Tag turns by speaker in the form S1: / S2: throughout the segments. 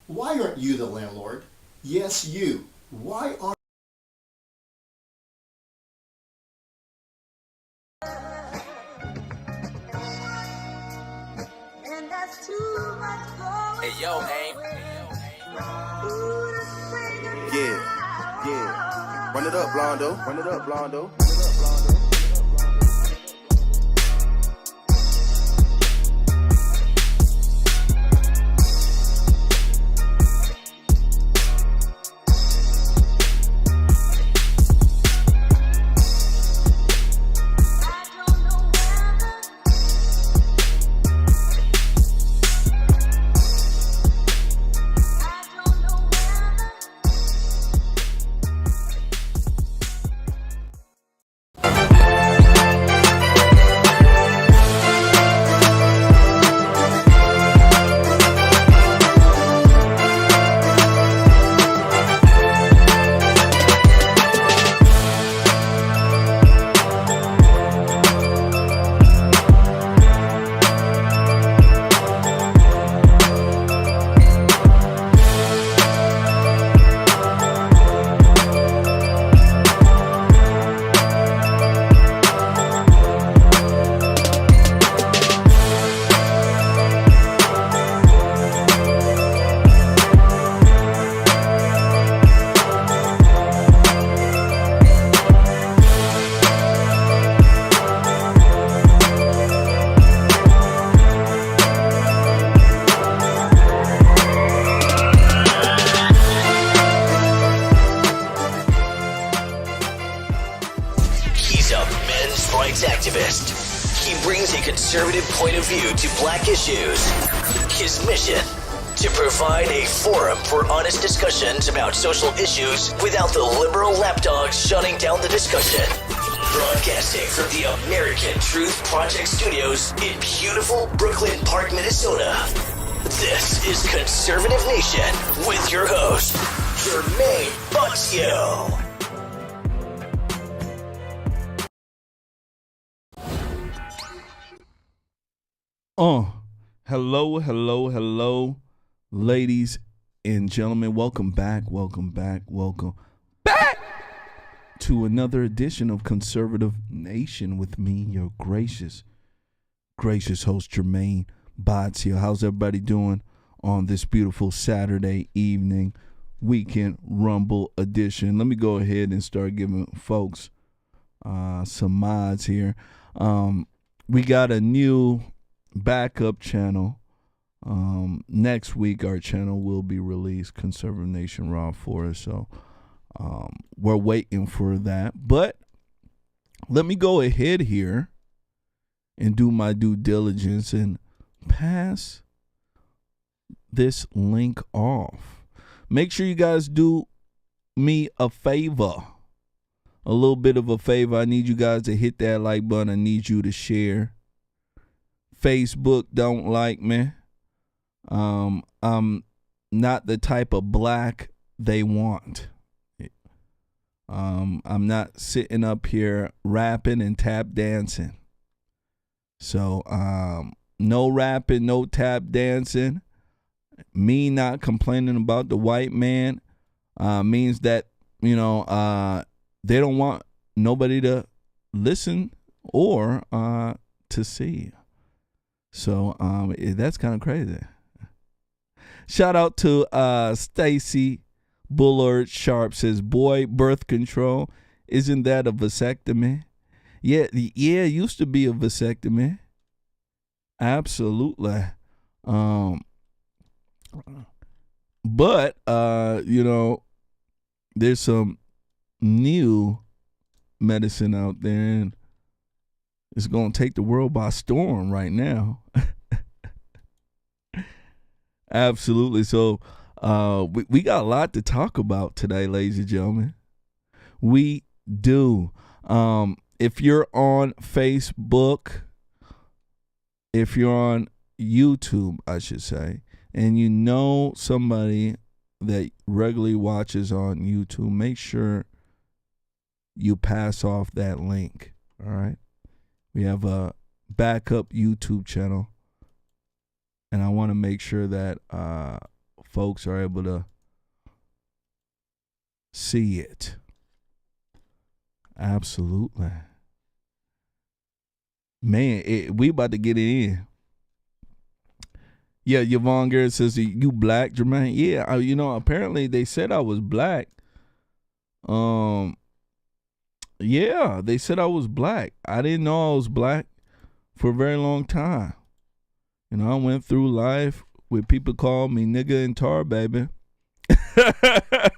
S1: Why aren't you the landlord? Yes, you. Why aren't
S2: Hey, yo, Aim.
S3: Yeah, yeah. Run it up, Blondo. Run it up, Blondo.
S4: He's a men's rights activist. He brings a conservative point of view to black issues. His mission, to provide a forum for honest discussions about social issues without the liberal lapdogs shutting down the discussion. Broadcasting from the American Truth Project Studios in beautiful Brooklyn Park, Minnesota. This is Conservative Nation with your host, Jermain Botsio.
S5: Hello, ladies and gentlemen. Welcome back to another edition of Conservative Nation with me, your gracious host, Jermain Botsio. How's everybody doing on this beautiful Saturday evening, weekend rumble edition? Let me go ahead and start giving folks some mods here. We got a new backup channel. Next week our channel will be released, Conservative Nation Raw Forest. So we're waiting for that. But let me go ahead here and do my due diligence and pass this link off. Make sure you guys do me a favor. A little bit of a favor. I need you guys to hit that like button. I need you to share. Facebook don't like me. I'm not the type of black they want. I'm not sitting up here rapping and tap dancing. So no rapping, no tap dancing. Me not complaining about the white man means that, they don't want nobody to listen or to see. So that's kind of crazy. Shout out to Stacy Bullard Sharp, says, boy, birth control, isn't that a vasectomy? Yeah, it used to be a vasectomy. Absolutely. But there's some new medicine out there, and it's going to take the world by storm right now. Absolutely. So we got a lot to talk about today, ladies and gentlemen. We do. If you're on Facebook, if you're on YouTube, I should say, and you know somebody that regularly watches on YouTube, make sure you pass off that link. All right. We have a backup YouTube channel, and I want to make sure that folks are able to see it. Absolutely. Man, we about to get it in. Yeah, Yvonne Garrett says, you black, Jermain? Yeah, apparently they said I was black. Yeah, they said I was black. I didn't know I was black for a very long time. I went through life with people call me nigga and tar baby. I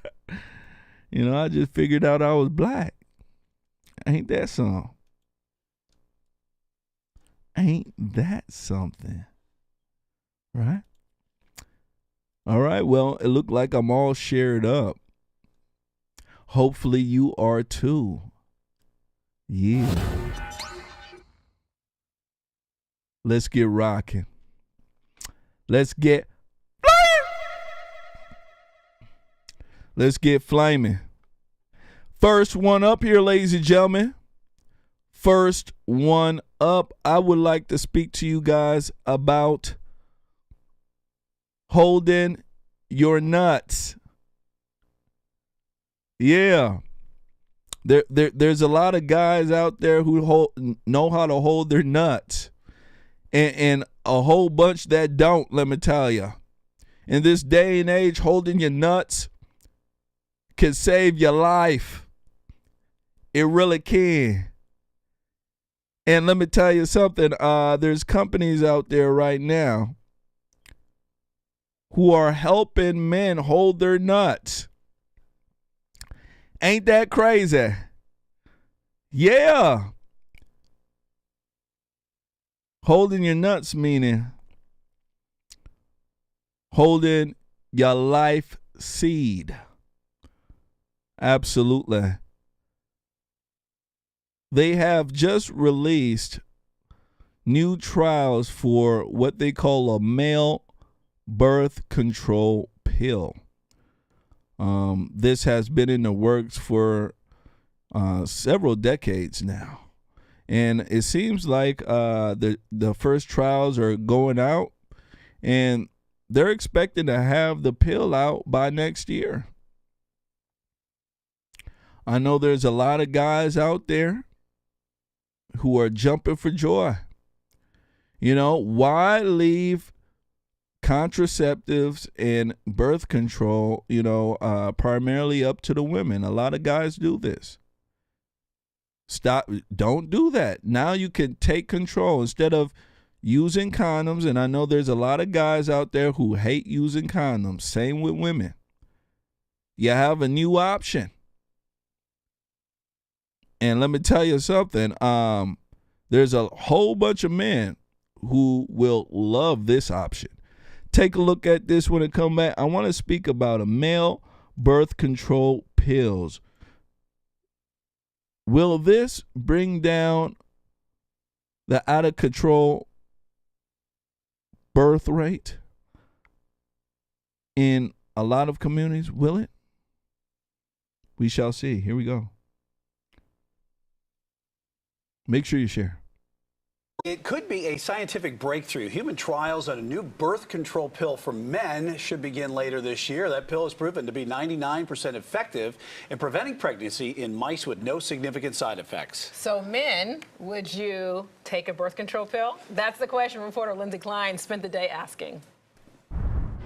S5: just figured out I was black. Ain't that something? Ain't that something? Right? All right, well, it looked like I'm all shared up. Hopefully you are too. Yeah. Let's get rocking. Let's get flaming. First one up here, ladies and gentlemen. First one up. I would like to speak to you guys about holding your nuts. Yeah. There's a lot of guys out there who know how to hold their nuts. And a whole bunch that don't, let me tell you. In this day and age, holding your nuts can save your life. It really can. And let me tell you something. There's companies out there right now who are helping men hold their nuts. Ain't that crazy? Yeah. Holding your nuts meaning holding your life seed. Absolutely. They have just released new trials for what they call a male birth control pill. This has been in the works for several decades now. And it seems like the first trials are going out, and they're expecting to have the pill out by next year. I know there's a lot of guys out there who are jumping for joy. Why leave contraceptives and birth control, primarily up to the women? A lot of guys do this. Stop. Don't do that. Now you can take control instead of using condoms. And I know there's a lot of guys out there who hate using condoms. Same with women. You have a new option. And let me tell you something. There's a whole bunch of men who will love this option. Take a look at this when it comes back. I want to speak about a male birth control pills. Will this bring down the out of control birth rate in a lot of communities? Will it? We shall see. Here we go. Make sure you share.
S2: It could be a scientific breakthrough. Human trials on a new birth control pill for men should begin later this year. That pill is proven to be 99% effective in preventing pregnancy in mice with no significant side effects.
S6: So men, would you take a birth control pill? That's the question reporter Lindsay Klein spent the day asking.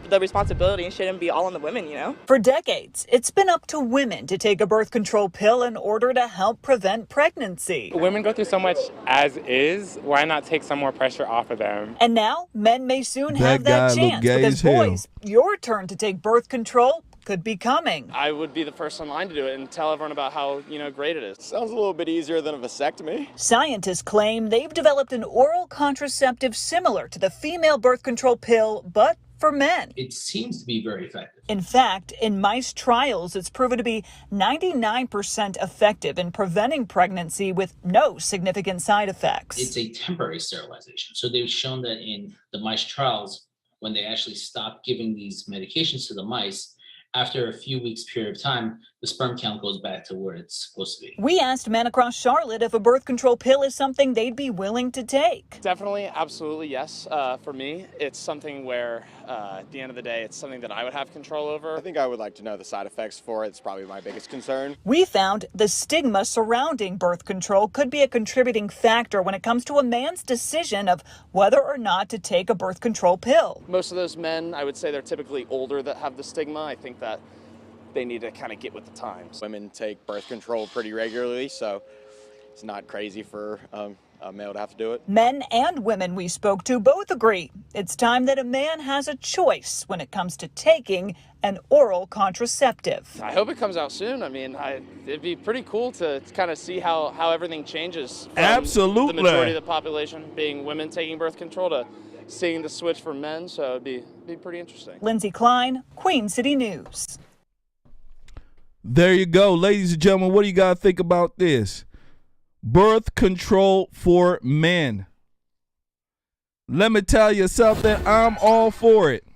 S7: The responsibility shouldn't be all on the women,
S8: For decades, it's been up to women to take a birth control pill in order to help prevent pregnancy.
S9: Women go through so much as is. Why not take some more pressure off of them?
S8: And now, men may soon have that chance because boys, your turn to take birth control could be coming.
S10: I would be the first in line to do it and tell everyone about how, great it is.
S11: Sounds a little bit easier than a vasectomy.
S8: Scientists claim they've developed an oral contraceptive similar to the female birth control pill, but for men.
S12: It seems to be very effective.
S8: In fact, in mice trials, it's proven to be 99% effective in preventing pregnancy with no significant side effects.
S12: It's a temporary sterilization. So they've shown that in the mice trials, when they actually stopped giving these medications to the mice, after a few weeks period of time, the sperm count goes back to where it's supposed to be.
S8: We asked men across Charlotte if a birth control pill is something they'd be willing to take.
S10: Definitely, absolutely, yes. For me, it's something where, at the end of the day, it's something that I would have control over.
S11: I think I would like to know the side effects for it. It's probably my biggest concern.
S8: We found the stigma surrounding birth control could be a contributing factor when it comes to a man's decision of whether or not to take a birth control pill.
S10: Most of those men, I would say they're typically older that have the stigma. I think that they need to kind of get with the times.
S11: Women take birth control pretty regularly, so it's not crazy for a male to have to do it.
S8: Men and women we spoke to both agree it's time that a man has a choice when it comes to taking an oral contraceptive.
S10: I hope it comes out soon. I mean, it'd be pretty cool to kind of see how everything changes. From
S5: Absolutely.
S10: The majority of the population being women taking birth control to seeing the switch for men, so it'd be pretty interesting.
S8: Lindsay Klein, Queen City News.
S5: There you go, ladies and gentlemen. What do you got to think about this? Birth control for men. Let me tell you something. I'm all for it.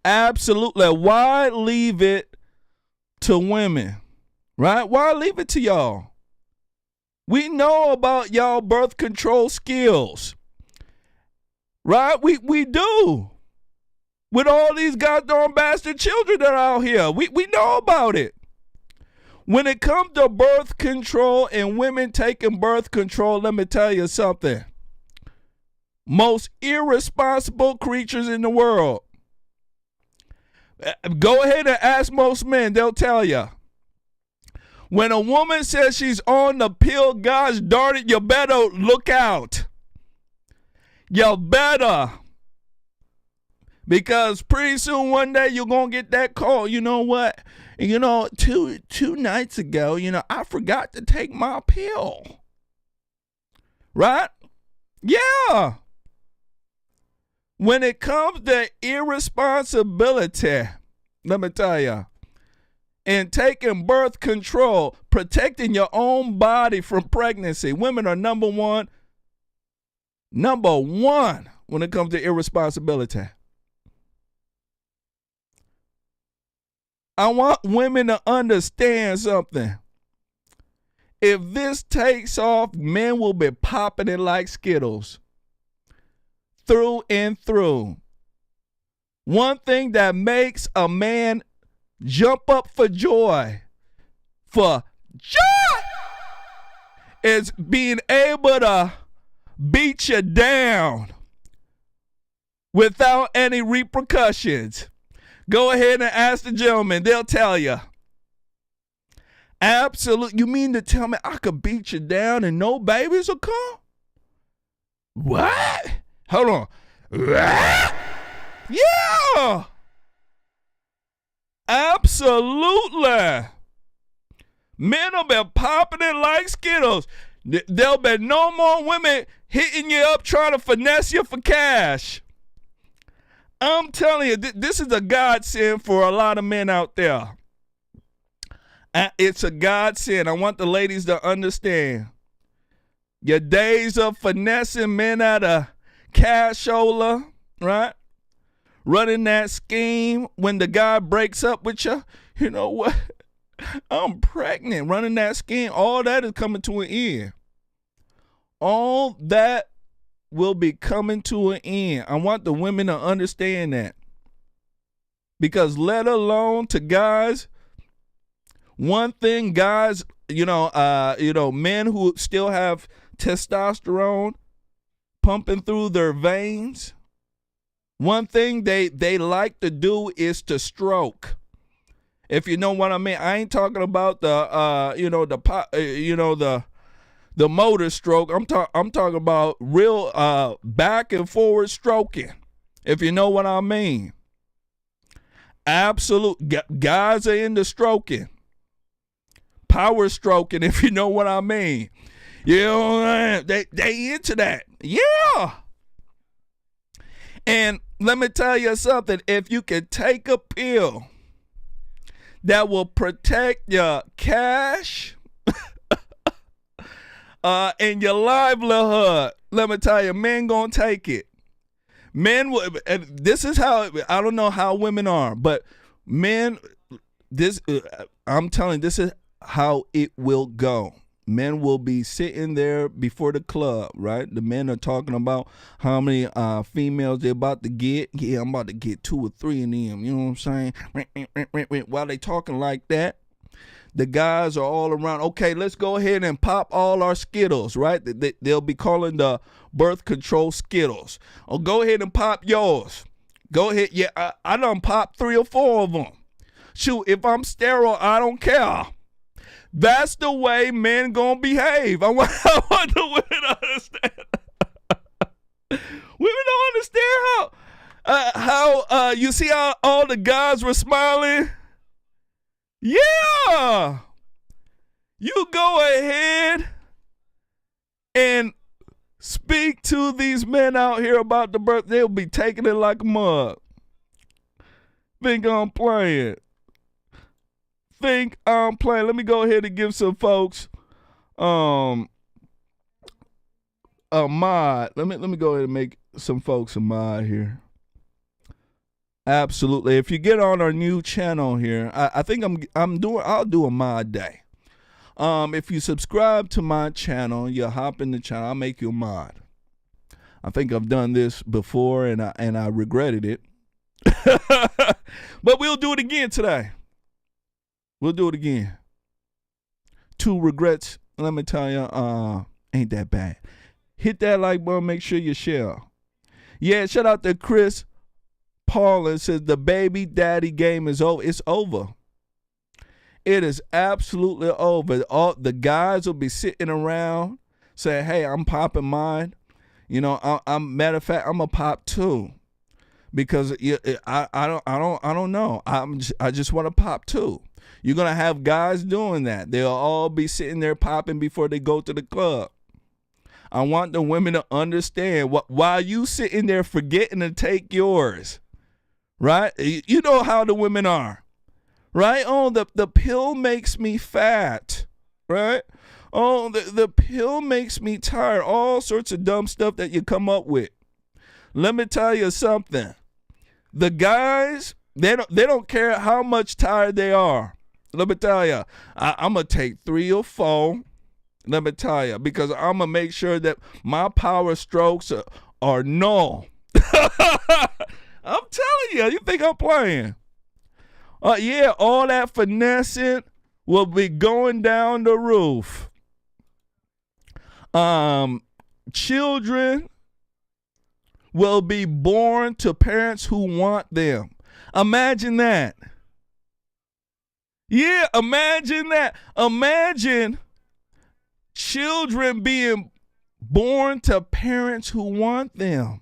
S5: Absolutely. Why leave it to women? Right? Why leave it to y'all? We know about y'all birth control skills. Right? We do. With all these goddamn bastard children that are out here. We know about it. When it comes to birth control and women taking birth control, let me tell you something. Most irresponsible creatures in the world. Go ahead and ask most men. They'll tell you. When a woman says she's on the pill, gosh darn it, you better look out. You better. Because pretty soon one day you're going to get that call. You know what? Two nights ago, I forgot to take my pill. Right? Yeah. When it comes to irresponsibility, let me tell you, and taking birth control, protecting your own body from pregnancy, women are number one when it comes to irresponsibility. I want women to understand something. If this takes off, men will be popping it like Skittles. Through and through. One thing that makes a man jump up for joy, is being able to beat you down without any repercussions. Go ahead and ask the gentleman. They'll tell you. Absolutely. You mean to tell me I could beat you down and no babies will come? What? Hold on. Yeah. Absolutely. Men will be popping it like Skittles. There'll be no more women hitting you up trying to finesse you for cash. I'm telling you, this is a godsend for a lot of men out there. It's a godsend. I want the ladies to understand. Your days of finessing men out of cashola, right? Running that scheme when the guy breaks up with you. You know what? I'm pregnant. Running that scheme. All that is coming to an end. All that will be coming to an end. I want the women to understand that. Because let alone to guys, one thing guys, men who still have testosterone pumping through their veins, one thing they like to do is to stroke. If you know what I mean. I ain't talking about the motor stroke. I'm talking about real back and forward stroking, if you know what I mean. Absolute. Guys are into stroking. Power stroking, if you know what I mean. You know, they into that. Yeah. And let me tell you something. If you can take a pill that will protect your cash and your livelihood, let me tell you, men gonna take it. Men, this is how, I don't know how women are, but men, I'm telling you, this is how it will go. Men will be sitting there before the club, right? The men are talking about how many females they're about to get. Yeah, I'm about to get 2 or 3 of them. You know what I'm saying? While they talking like that, the guys are all around. Okay, let's go ahead and pop all our Skittles, right? They'll be calling the birth control Skittles. Oh, go ahead and pop yours. Go ahead. Yeah, I done popped 3 or 4 of them. Shoot, if I'm sterile, I don't care. That's the way men gonna behave. I want the women to understand. Women don't understand how you see how all the guys were smiling. Yeah, you go ahead and speak to these men out here about the birth. They'll be taking it like a mug. Think I'm playing. Let me go ahead and give some folks a mod. Let me go ahead and make some folks a mod here. Absolutely. If you get on our new channel here, I think I'll do a mod day. If you subscribe to my channel, you hop in the channel, I'll make you a mod. I think I've done this before and I regretted it. But we'll do it again today. We'll do it again. 2 regrets, let me tell you, ain't that bad. Hit that like button, make sure you share. Yeah, shout out to Chris Paulin says the baby daddy game is over. It's over. It is absolutely over. All the guys will be sitting around saying, "Hey, I'm popping mine." You know, matter of fact, I'm a pop too, because I don't know. I just want to pop too. You're gonna have guys doing that. They'll all be sitting there popping before they go to the club. I want the women to understand while you sitting there forgetting to take yours, right? You know how the women are, right? Oh, the pill makes me fat, right? Oh, the pill makes me tired. All sorts of dumb stuff that you come up with. Let me tell you something. The guys, they don't care how much tired they are. Let me tell you, I'm going to take 3 or 4. Let me tell you, because I'm going to make sure that my power strokes are null. I'm telling you, you think I'm playing? Yeah, all that finessing will be going down the roof. Children will be born to parents who want them. Imagine that. Yeah, imagine that. Imagine children being born to parents who want them.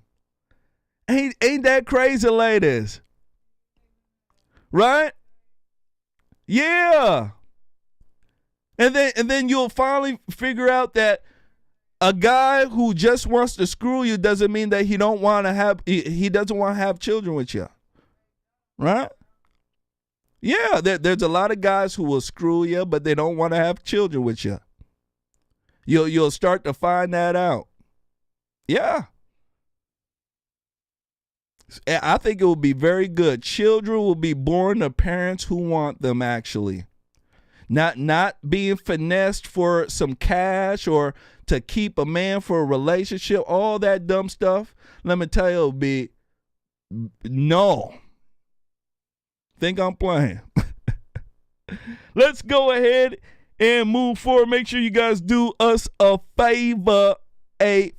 S5: Ain't that crazy, ladies? Right? Yeah. And then you'll finally figure out that a guy who just wants to screw you doesn't mean that he doesn't want to have children with you. Right? Yeah, there's a lot of guys who will screw you, but they don't want to have children with you. You'll start to find that out. Yeah. I think it will be very good. Children will be born to parents who want them, actually. Not being finessed for some cash or to keep a man for a relationship, all that dumb stuff. Let me tell you, it'll be no. Think I'm playing. Let's go ahead and move forward. Make sure you guys do us a favor. Hit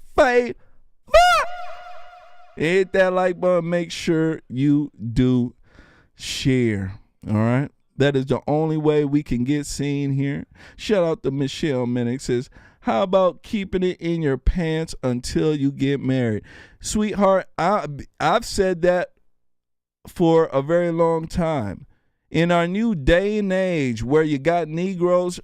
S5: that like button. Make sure you do share. All right. That is the only way we can get seen here. Shout out to Michelle Minnick. Says, how about keeping it in your pants until you get married? Sweetheart, I've said that for a very long time. In our new day and age where you got Negroes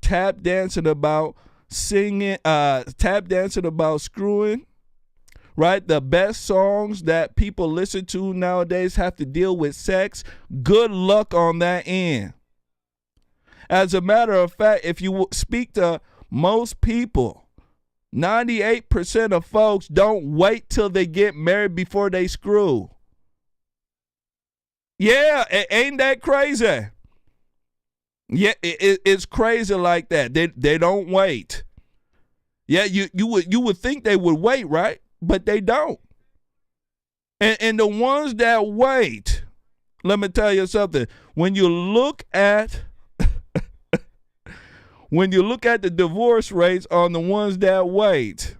S5: tap dancing about singing, tap dancing about screwing, right? The best songs that people listen to nowadays have to deal with sex. Good luck on that end. As a matter of fact, if you speak to most people, 98% of folks don't wait till they get married before they screw. Yeah, ain't that crazy? Yeah, it's crazy like that. They don't wait. Yeah, you would think they would wait, right? But they don't. And the ones that wait, let me tell you something. When you look at the divorce rates on the ones that wait,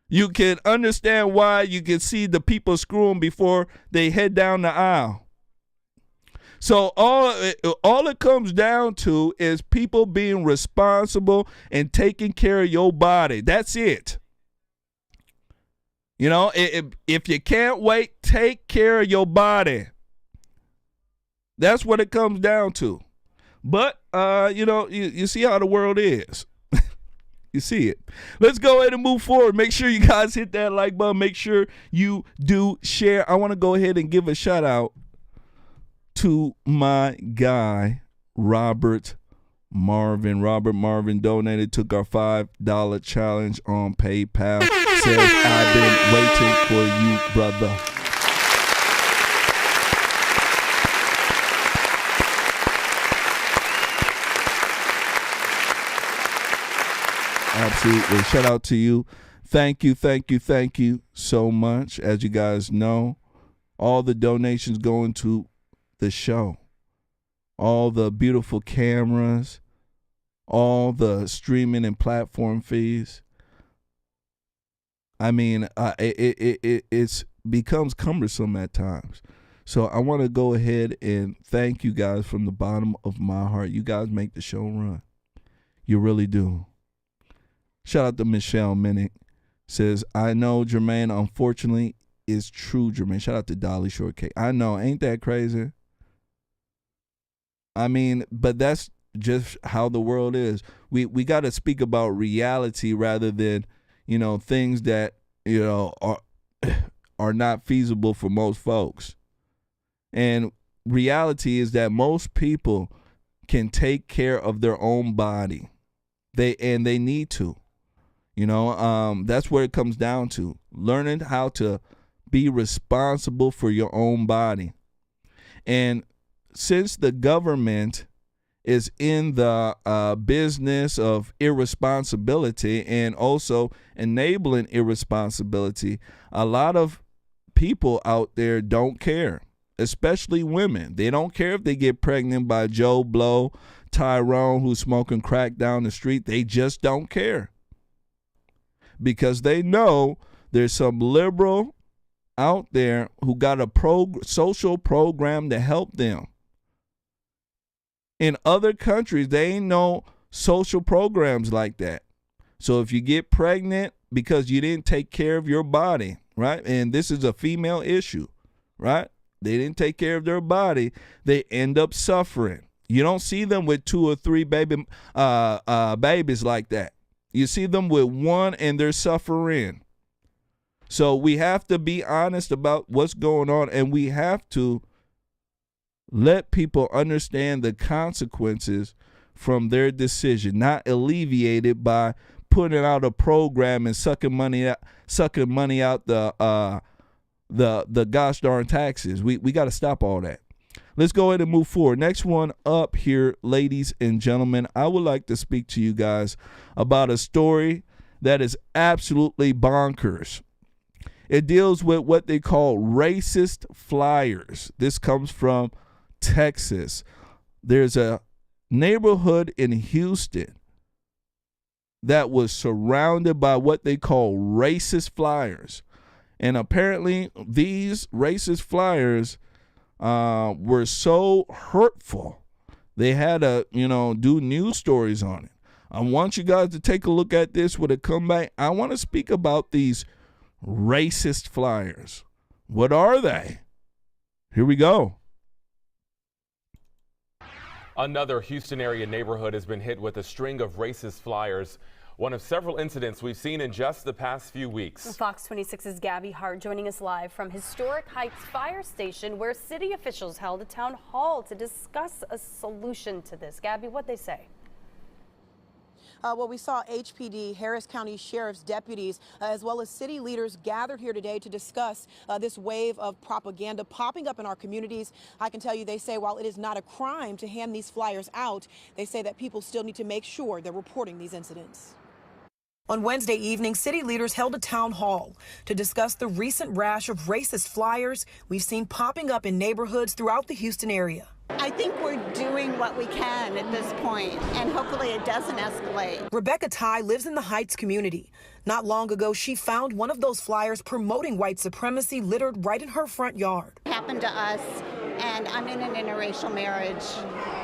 S5: you can understand why. You can see the people screwing before they head down the aisle. So all it comes down to is people being responsible and taking care of your body. That's it. You know, if you can't wait, take care of your body. That's what it comes down to. But, you see how the world is. You see it. Let's go ahead and move forward. Make sure you guys hit that like button. Make sure you do share. I want to go ahead and give a shout out to my guy, Robert Marvin. Robert Marvin donated, took our $5 challenge on PayPal. Says, I've been waiting for you, brother. Absolutely. Shout out to you. Thank you so much. As you guys know, all the donations going to the show. All the beautiful cameras, all the streaming and platform fees. I mean, it becomes cumbersome at times. So I want to go ahead and thank you guys from the bottom of my heart. You guys make the show run. You really do. Shout out to Michelle Minnick. Says, I know, Jermain, unfortunately, is true, Jermain. Shout out to Dolly Shortcake. I know, ain't that crazy? I mean, but that's just how the world is. We got to speak about reality rather than, things that, are not feasible for most folks. And reality is that most people can take care of their own body. They need to. That's where it comes down to. Learning how to be responsible for your own body. And since the government is in the business of irresponsibility and also enabling irresponsibility, a lot of people out there don't care, especially women. They don't care if they get pregnant by Joe Blow, Tyrone, who's smoking crack down the street. They just don't care because they know there's some liberal out there who got a social program to help them. In other countries, they ain't no social programs like that. So if you get pregnant because you didn't take care of your body, right? And this is a female issue, right? They didn't take care of their body. They end up suffering. You don't see them with 2 or 3 babies like that. You see them with 1 and they're suffering. So we have to be honest about what's going on, and we have to let people understand the consequences from their decision, not alleviated by putting out a program and sucking money out the gosh darn taxes. We got to stop all that. Let's go ahead and move forward. Next one up here, ladies and gentlemen, I would like to speak to you guys about a story that is absolutely bonkers. It deals with what they call racist flyers. This comes from Texas. There's a neighborhood in Houston that was surrounded by what they call racist flyers. And apparently these racist flyers were so hurtful, they had to, do news stories on it. I want you guys to take a look at this when it come back. I want to speak about these racist flyers. What are they? Here we go.
S13: Another Houston area neighborhood has been hit with a string of racist flyers. One of several incidents we've seen in just the past few weeks.
S14: Fox 26's Gabby Hart joining us live from Historic Heights Fire Station, where city officials held a town hall to discuss a solution to this. Gabby, what'd they say?
S15: Well, we saw HPD, Harris County Sheriff's deputies, as well as city leaders gathered here today to discuss this wave of propaganda popping up in our communities. I can tell you, they say while it is not a crime to hand these flyers out, they say that people still need to make sure they're reporting these incidents. On Wednesday evening, city leaders held a town hall to discuss the recent rash of racist flyers we've seen popping up in neighborhoods throughout the Houston area.
S16: I think we're doing what we can at this point, and hopefully it doesn't escalate.
S15: Rebecca Ty lives in the Heights community. Not long ago, she found one of those flyers promoting white supremacy littered right in her front yard.
S16: It happened to us, and I'm in an interracial marriage,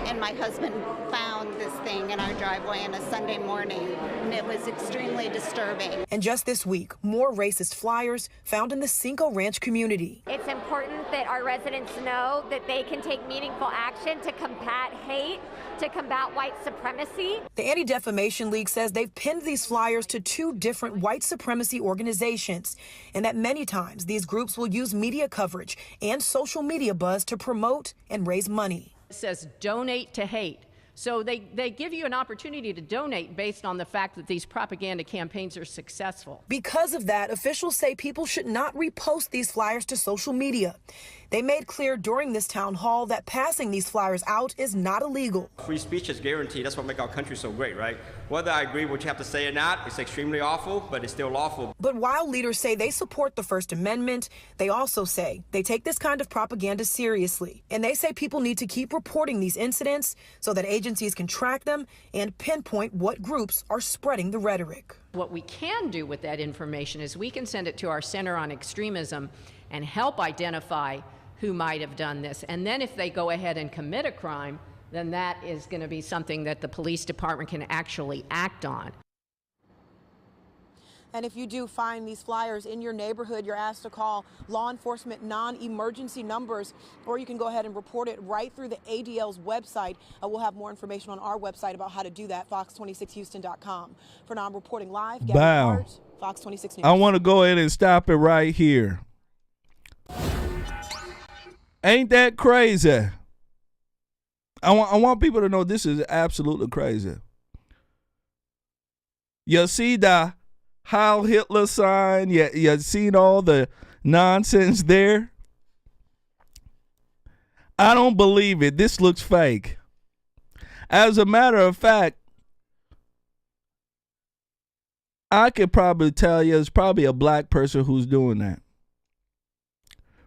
S16: and my husband found this thing in our driveway on a Sunday morning, and it was extremely disturbing.
S15: And just this week, more racist flyers found in the Cinco Ranch community.
S17: It's important that our residents know that they can take meaningful action to combat hate, to combat white supremacy.
S15: The Anti-Defamation League says they've pinned these flyers to 2 different white supremacy organizations, and that many times these groups will use media coverage and social media buzz to promote and raise money.
S18: It says donate to hate. So they give you an opportunity to donate based on the fact that these propaganda campaigns are successful.
S15: Because of that, officials say people should not repost these flyers to social media. They made clear during this town hall that passing these flyers out is not illegal.
S19: Free speech is guaranteed. That's what makes our country so great, right? Whether I agree with what you have to say or not, it's extremely awful, but it's still lawful.
S15: But while leaders say they support the First Amendment, they also say they take this kind of propaganda seriously. And they say people need to keep reporting these incidents so that agencies can track them and pinpoint what groups are spreading the rhetoric.
S18: What we can do with that information is we can send it to our Center on Extremism and help identify who might have done this. And then if they go ahead and commit a crime, then that is going to be something that the police department can actually act on.
S15: And if you do find these flyers in your neighborhood, you're asked to call law enforcement non-emergency numbers, or you can go ahead and report it right through the ADL's website. We'll have more information on our website about how to do that, fox26houston.com. For now, I'm reporting live.
S5: Wow.
S15: Fox 26 News.
S5: I want to go ahead and stop it right here. Ain't that crazy? I want people to know this is absolutely crazy. You see the Heil Hitler sign? You seen all the nonsense there? I don't believe it. This looks fake. As a matter of fact, I could probably tell you it's probably a black person who's doing that.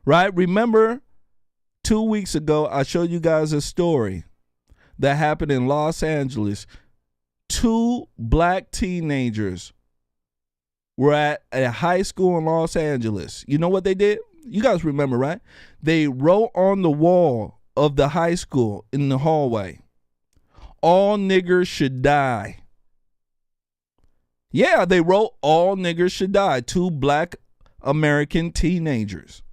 S5: Right? Remember 2 weeks ago, I showed you guys a story that happened in Los Angeles. 2 black teenagers were at a high school in Los Angeles. You know what they did? You guys remember, right? They wrote on the wall of the high school in the hallway, "All niggers should die." Yeah, they wrote "All niggers should die." 2 black American teenagers.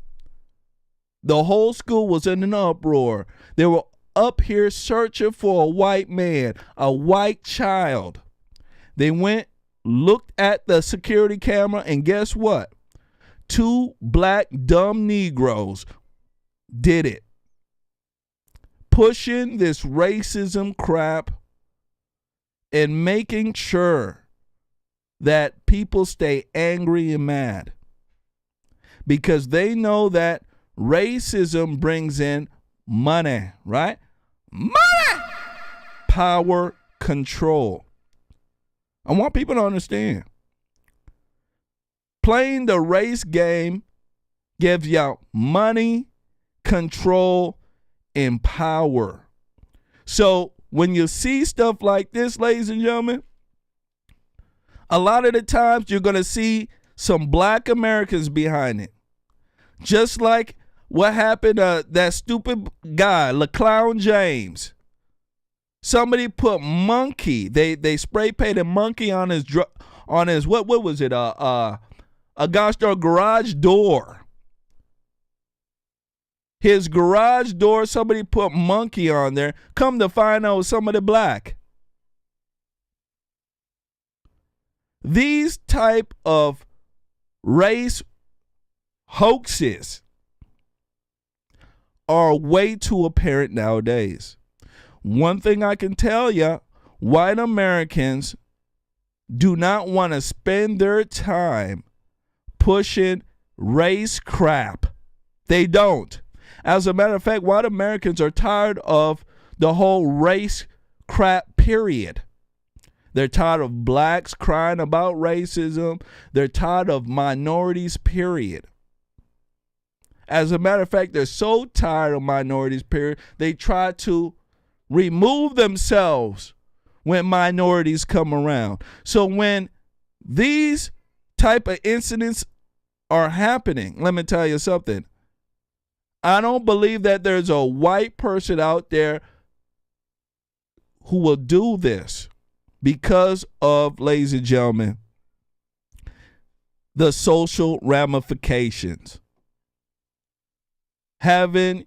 S5: The whole school was in an uproar. They were up here searching for a white man, a white child. They went, looked at the security camera, and guess what? 2 black dumb Negroes did it. Pushing this racism crap and making sure that people stay angry and mad. Because they know that racism brings in money, right? Money! Power, control. I want people to understand. Playing the race game gives y'all money, control, and power. So when you see stuff like this, ladies and gentlemen, a lot of the times you're going to see some black Americans behind it. Just like what happened to that stupid guy, LeClown James. Somebody put monkey. They spray painted monkey on his what was it? A gosh darn garage door. His garage door, somebody put monkey on there. Come to find out, somebody black. These type of race hoaxes are way too apparent nowadays. One thing I can tell you, white Americans do not want to spend their time pushing race crap. They don't. As a matter of fact, white Americans are tired of the whole race crap, period. They're tired of blacks crying about racism. They're tired of minorities, period. As a matter of fact, they're so tired of minorities, period, they try to remove themselves when minorities come around. So when these type of incidents are happening, let me tell you something. I don't believe that there's a white person out there who will do this because of, ladies and gentlemen, the social ramifications. Having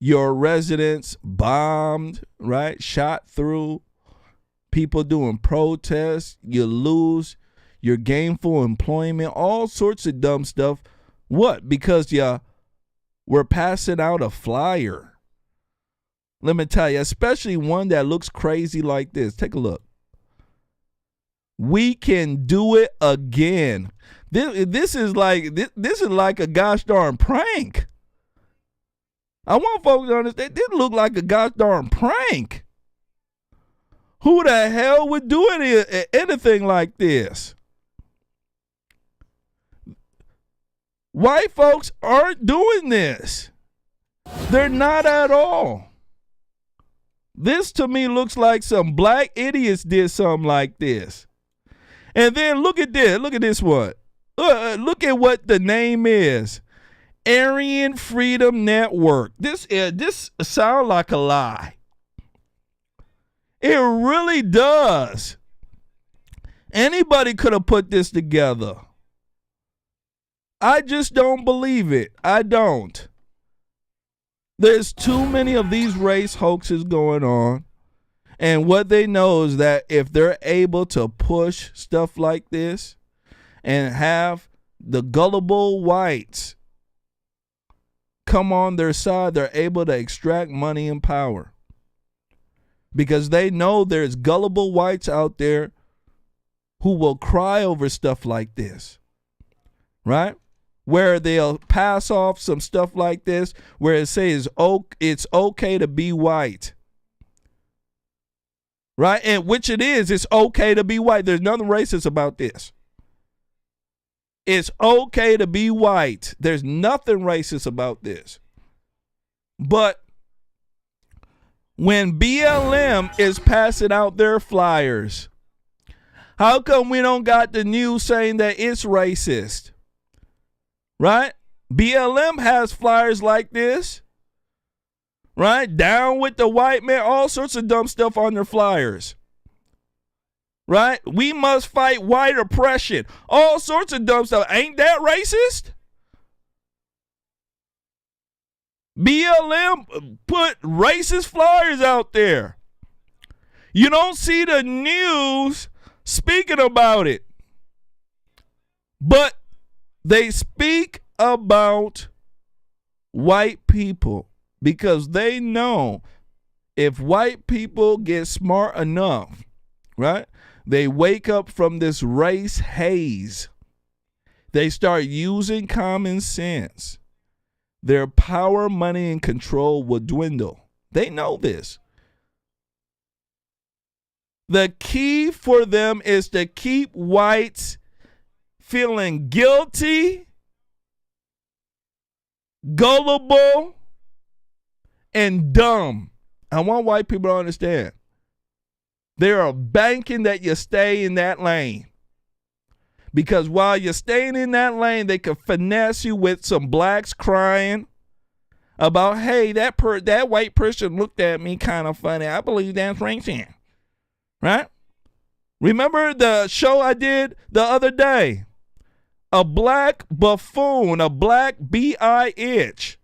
S5: your residence bombed, right? Shot through, people doing protests, you lose your gainful employment, all sorts of dumb stuff. What? Because we're passing out a flyer. Let me tell you, especially one that looks crazy like this. Take a look. We can do it again. This is like a gosh darn prank. I want folks to understand, this look like a gosh darn prank. Who the hell would do anything like this? White folks aren't doing this. They're not at all. This to me looks like some black idiots did something like this. And then look at this. Look at this one. Look at what the name is. Aryan Freedom Network. This sounds like a lie. It really does. Anybody could have put this together. I just don't believe it. I don't. There's too many of these race hoaxes going on. And what they know is that if they're able to push stuff like this and have the gullible whites come on their side, they're able to extract money and power. Because they know there's gullible whites out there who will cry over stuff like this. Right? Where they'll pass off some stuff like this, where it says, oh, it's okay to be white. Right? And which it is, it's okay to be white. There's nothing racist about this. It's okay to be white. There's nothing racist about this. But when BLM is passing out their flyers, how come we don't got the news saying that it's racist? Right? BLM has flyers like this. Right? Down with the white man, all sorts of dumb stuff on their flyers. Right? We must fight white oppression. All sorts of dumb stuff. Ain't that racist? BLM put racist flyers out there. You don't see the news speaking about it. But they speak about white people because they know if white people get smart enough, right? They wake up from this race haze. They start using common sense. Their power, money, and control will dwindle. They know this. The key for them is to keep whites feeling guilty, gullible, and dumb. I want white people to understand. They are banking that you stay in that lane. Because while you're staying in that lane, they can finesse you with some blacks crying about, hey, that white person looked at me kind of funny. I believe that's racist. Right? Remember the show I did the other day? A black buffoon, a black bitch,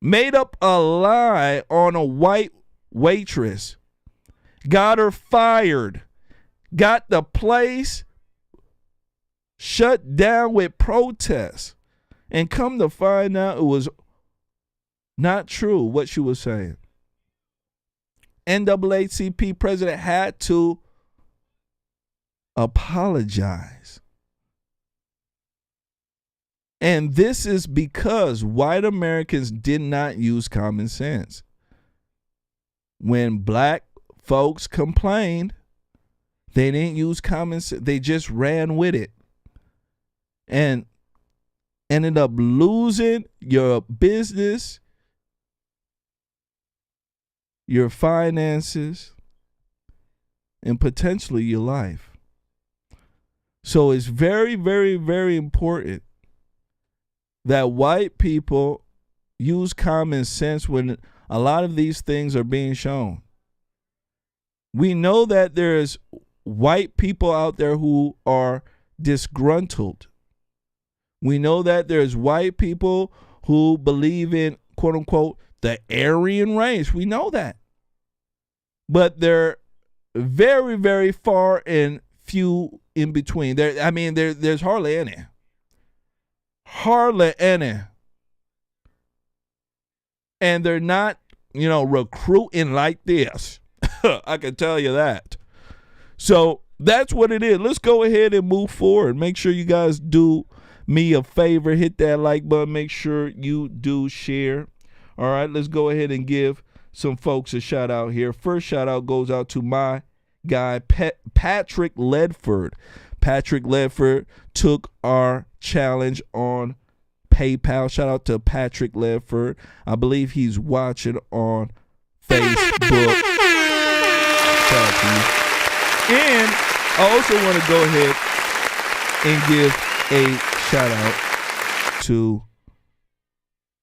S5: made up a lie on a white waitress, got her fired, got the place shut down with protests, and come to find out it was not true what she was saying. NAACP president had to apologize. And this is because white Americans did not use common sense. When black folks complained, they didn't use common sense. They just ran with it and ended up losing your business, your finances, and potentially your life. So it's very, very, very important that white people use common sense when a lot of these things are being shown. We know that there's white people out there who are disgruntled. We know that there's white people who believe in, quote unquote, the Aryan race. We know that. But they're very, very far and few in between. There's hardly any. Hardly any. And they're not, recruiting like this. I can tell you that. So that's what it is. Let's go ahead and move forward. Make sure you guys do me a favor. Hit that like button. Make sure you do share. All right, let's go ahead and give some folks a shout out here. First shout out goes out to my guy, Patrick Ledford. Patrick Ledford took our challenge on PayPal. Shout out to Patrick Ledford. I believe he's watching on Facebook. Shout out to you. And I also want to go ahead and give a shout out to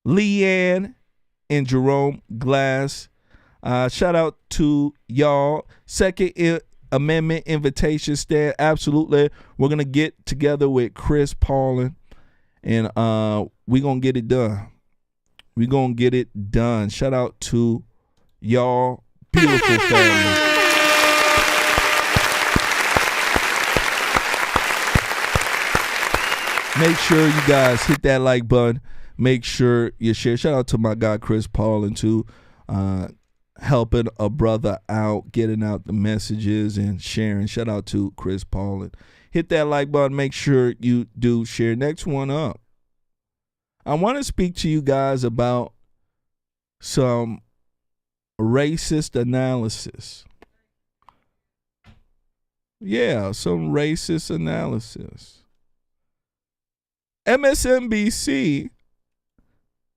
S5: Leanne and Jerome Glass. Shout out to y'all. Second Amendment invitation stand. Absolutely. We're going to get together with Chris Paulin and we're going to get it done. We're going to get it done. Shout out to y'all. Beautiful family. Make sure you guys hit that like button. Make sure you share. Shout out to my guy, Chris Paulin, too. Helping a brother out, getting out the messages and sharing. Shout out to Chris Paulin. Hit that like button. Make sure you do share. Next one up. I want to speak to you guys about some racist analysis. Yeah, some racist analysis. MSNBC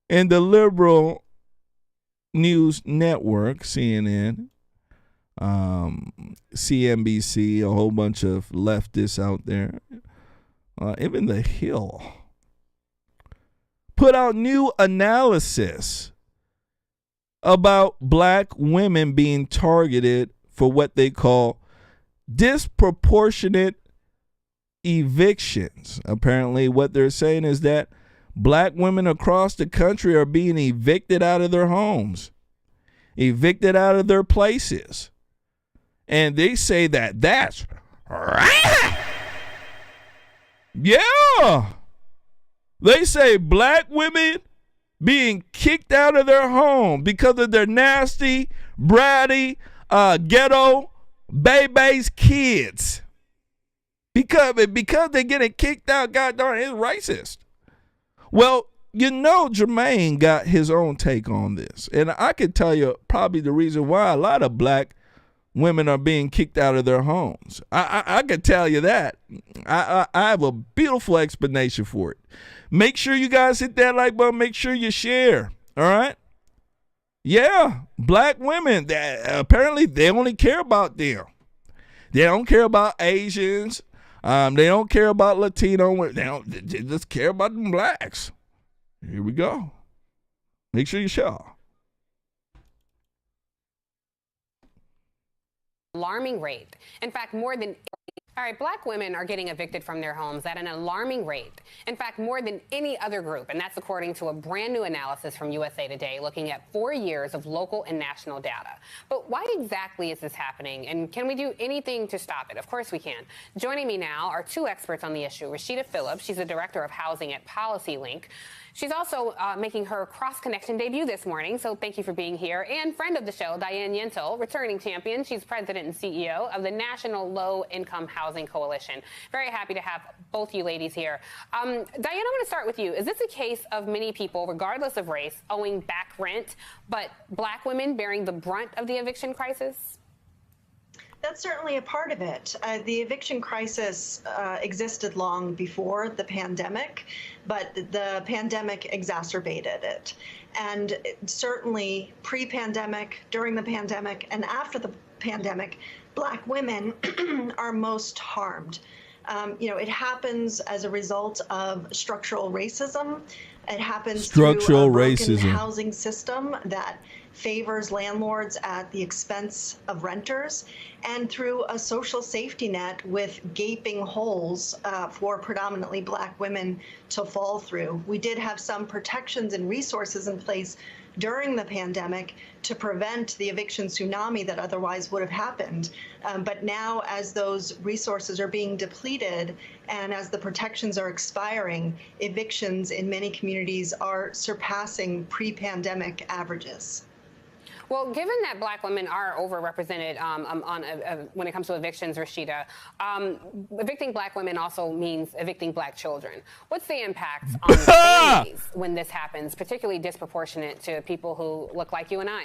S5: and the liberal news network, CNN, CNBC, a whole bunch of leftists out there, even The Hill, put out new analysis about black women being targeted for what they call disproportionate evictions. Apparently, what they're saying is that black women across the country are being evicted out of their homes, evicted out of their places. And they say that that's right. Yeah. They say black women being kicked out of their home because of their nasty, bratty, ghetto baby's kids. Because they're getting kicked out, god darn, it's racist. Well, Jermain got his own take on this. And I can tell you probably the reason why a lot of black women are being kicked out of their homes. I can tell you that. I have a beautiful explanation for it. Make sure you guys hit that like button. Make sure you share. All right? Yeah, black women, apparently they only care about them. They don't care about Asians. They don't care about Latino. They just care about them blacks. Here we go. Make sure you share.
S20: Alarming rate. In fact, black women are getting evicted from their homes at an alarming rate. In fact, more than any other group. And that's according to a brand new analysis from USA Today looking at 4 years of local and national data. But why exactly is this happening? And can we do anything to stop it? Of course we can. Joining me now are two experts on the issue. Rashida Phillips, she's the director of housing at PolicyLink. She's also making her cross-connection debut this morning, so thank you for being here. And friend of the show, Diane Yentl, returning champion. She's president and CEO of the National Low Income Housing Housing Coalition. Very happy to have both you ladies here. Diana, I want to start with you. Is this a case of many people, regardless of race, owing back rent, but black women bearing the brunt of the eviction crisis?
S21: That's certainly a part of it. The eviction crisis existed long before the pandemic, but the pandemic exacerbated it. And certainly pre-pandemic, during the pandemic, and after the pandemic, black women are most harmed. It happens as a result of structural racism. It happens through a broken housing system that favors landlords at the expense of renters, and through a social safety net with gaping holes for predominantly black women to fall through. We did have some protections and resources in place during the pandemic to prevent the eviction tsunami that otherwise would have happened. But now, as those resources are being depleted and as the protections are expiring, evictions in many communities are surpassing pre-pandemic averages.
S20: Well, given that black women are overrepresented when it comes to evictions, Rashida, evicting black women also means evicting black children. What's the impact on families when this happens, particularly disproportionate to people who look like you and I?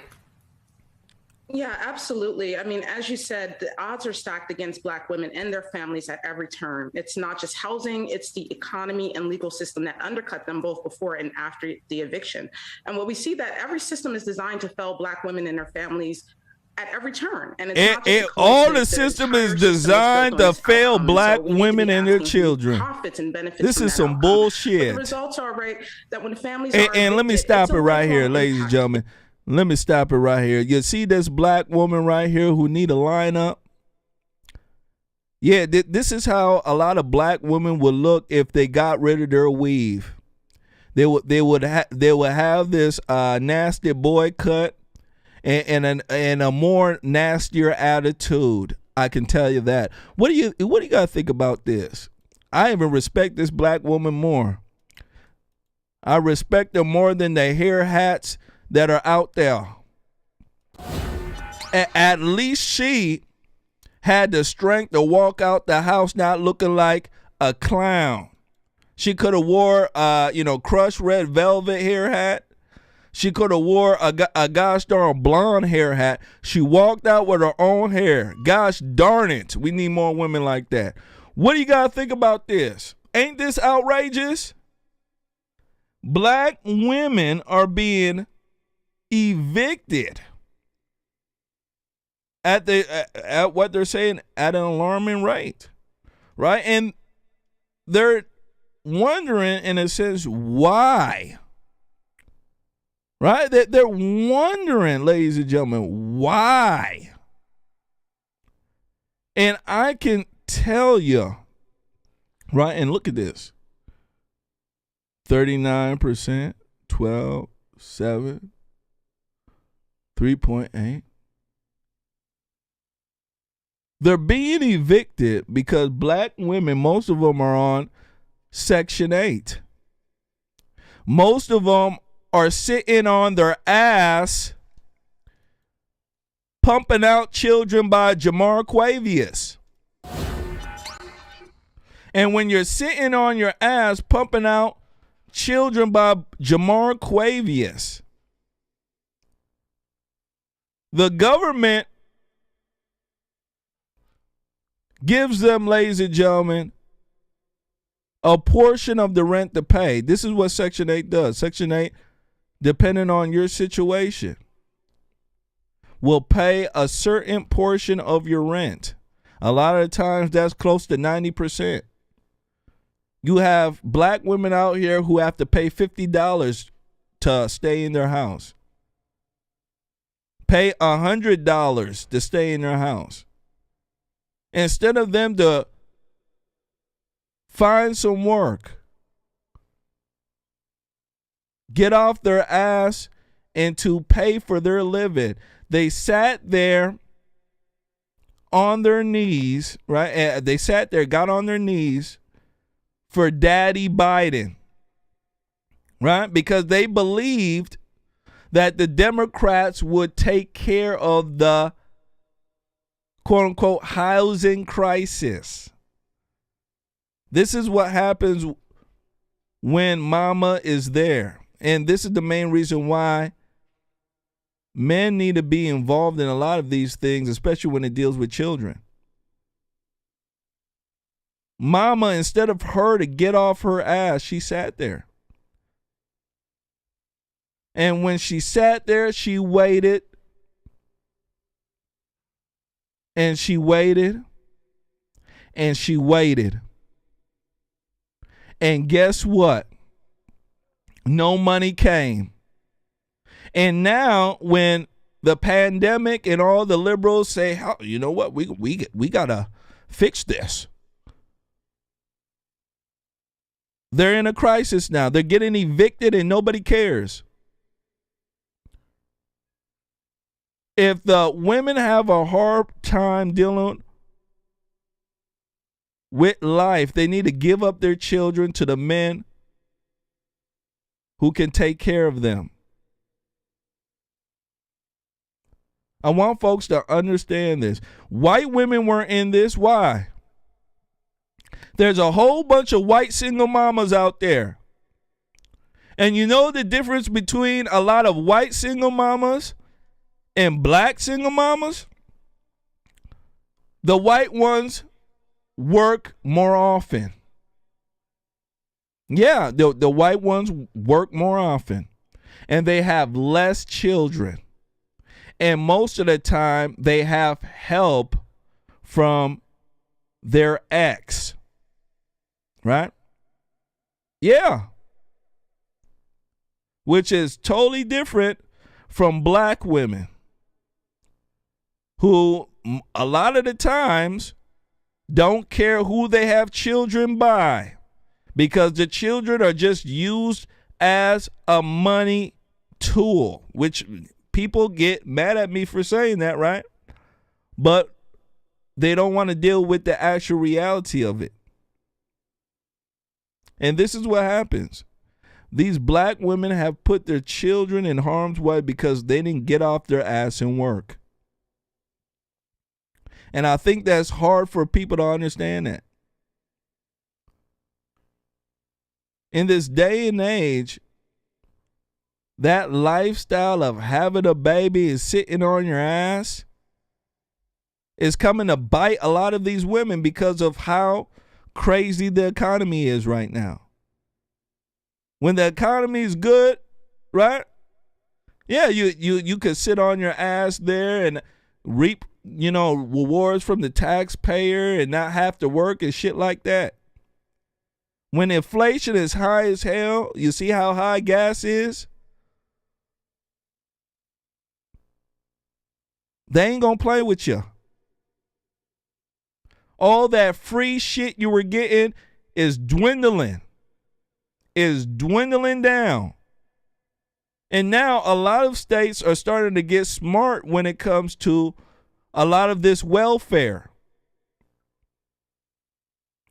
S22: Yeah, absolutely. I mean, as you said, the odds are stacked against black women and their families at every turn. It's not just housing, it's the economy and legal system that undercut them both before and after the eviction. And what we see that every system is designed to fail black women and their families at every turn. And it's not just
S5: all the system is designed to fail black women and their children. This is some bullshit.
S22: The results are that when the families
S5: and let me stop it right here, ladies and gentlemen. Let me stop it right here. You see this black woman right here who need a lineup? Yeah, this is how a lot of black women would look if they got rid of their weave. They would have this nasty boy cut and a more nastier attitude. I can tell you that. What do you got to think about this? I even respect this black woman more. I respect her more than the hair hats that are out there. At least she had the strength to walk out the house not looking like a clown. She could have wore crushed red velvet hair hat. She could have wore a gosh darn blonde hair hat. She walked out with her own hair. Gosh darn it. We need more women like that. What do you got to think about this? Ain't this outrageous? Black women are being evicted at what they're saying at an alarming rate, right? And they're wondering, in a sense, why, right? They're wondering, ladies and gentlemen, why. And I can tell you, right? And look at this: 39%, 12, 7. 3.8. They're being evicted because black women, most of them are on Section 8. Most of them are sitting on their ass pumping out children by Jamarquavius. And when you're sitting on your ass pumping out children by Jamarquavius, the government gives them, ladies and gentlemen, a portion of the rent to pay. This is what Section 8 does. Section 8, depending on your situation, will pay a certain portion of your rent. A lot of the times that's close to 90%. You have black women out here who have to pay $50 to stay in their house. Pay $100 to stay in their house. Instead of them to find some work, get off their ass, and to pay for their living, they sat there on their knees, right? They sat there, got on their knees for Daddy Biden, right? Because they believed that the Democrats would take care of the quote unquote housing crisis. This is what happens when mama is there. And this is the main reason why men need to be involved in a lot of these things, especially when it deals with children. Mama, instead of her to get off her ass, she sat there. And when she sat there, she waited. And she waited. And she waited. And guess what? No money came. And now when the pandemic and all the liberals say, you know what, we got to fix this. They're in a crisis now. They're getting evicted and nobody cares. If the women have a hard time dealing with life, they need to give up their children to the men who can take care of them. I want folks to understand this. White women weren't in this. Why? There's a whole bunch of white single mamas out there. And you know the difference between a lot of white single mamas and black single mamas? The white ones work more often. Yeah, the white ones work more often. And they have less children. And most of the time, they have help from their ex. Right? Yeah. Which is totally different from black women who a lot of the times don't care who they have children by because the children are just used as a money tool, which people get mad at me for saying that, right? But they don't want to deal with the actual reality of it. And this is what happens. These black women have put their children in harm's way because they didn't get off their ass and work. And I think that's hard for people to understand that. In this day and age, that lifestyle of having a baby and sitting on your ass is coming to bite a lot of these women because of how crazy the economy is right now. When the economy is good, right? Yeah, you could sit on your ass there and reap, rewards from the taxpayer and not have to work and shit like that. When inflation is high as hell, you see how high gas is? They ain't gonna play with you. All that free shit you were getting is dwindling. Is dwindling down. And now a lot of states are starting to get smart when it comes to a lot of this welfare.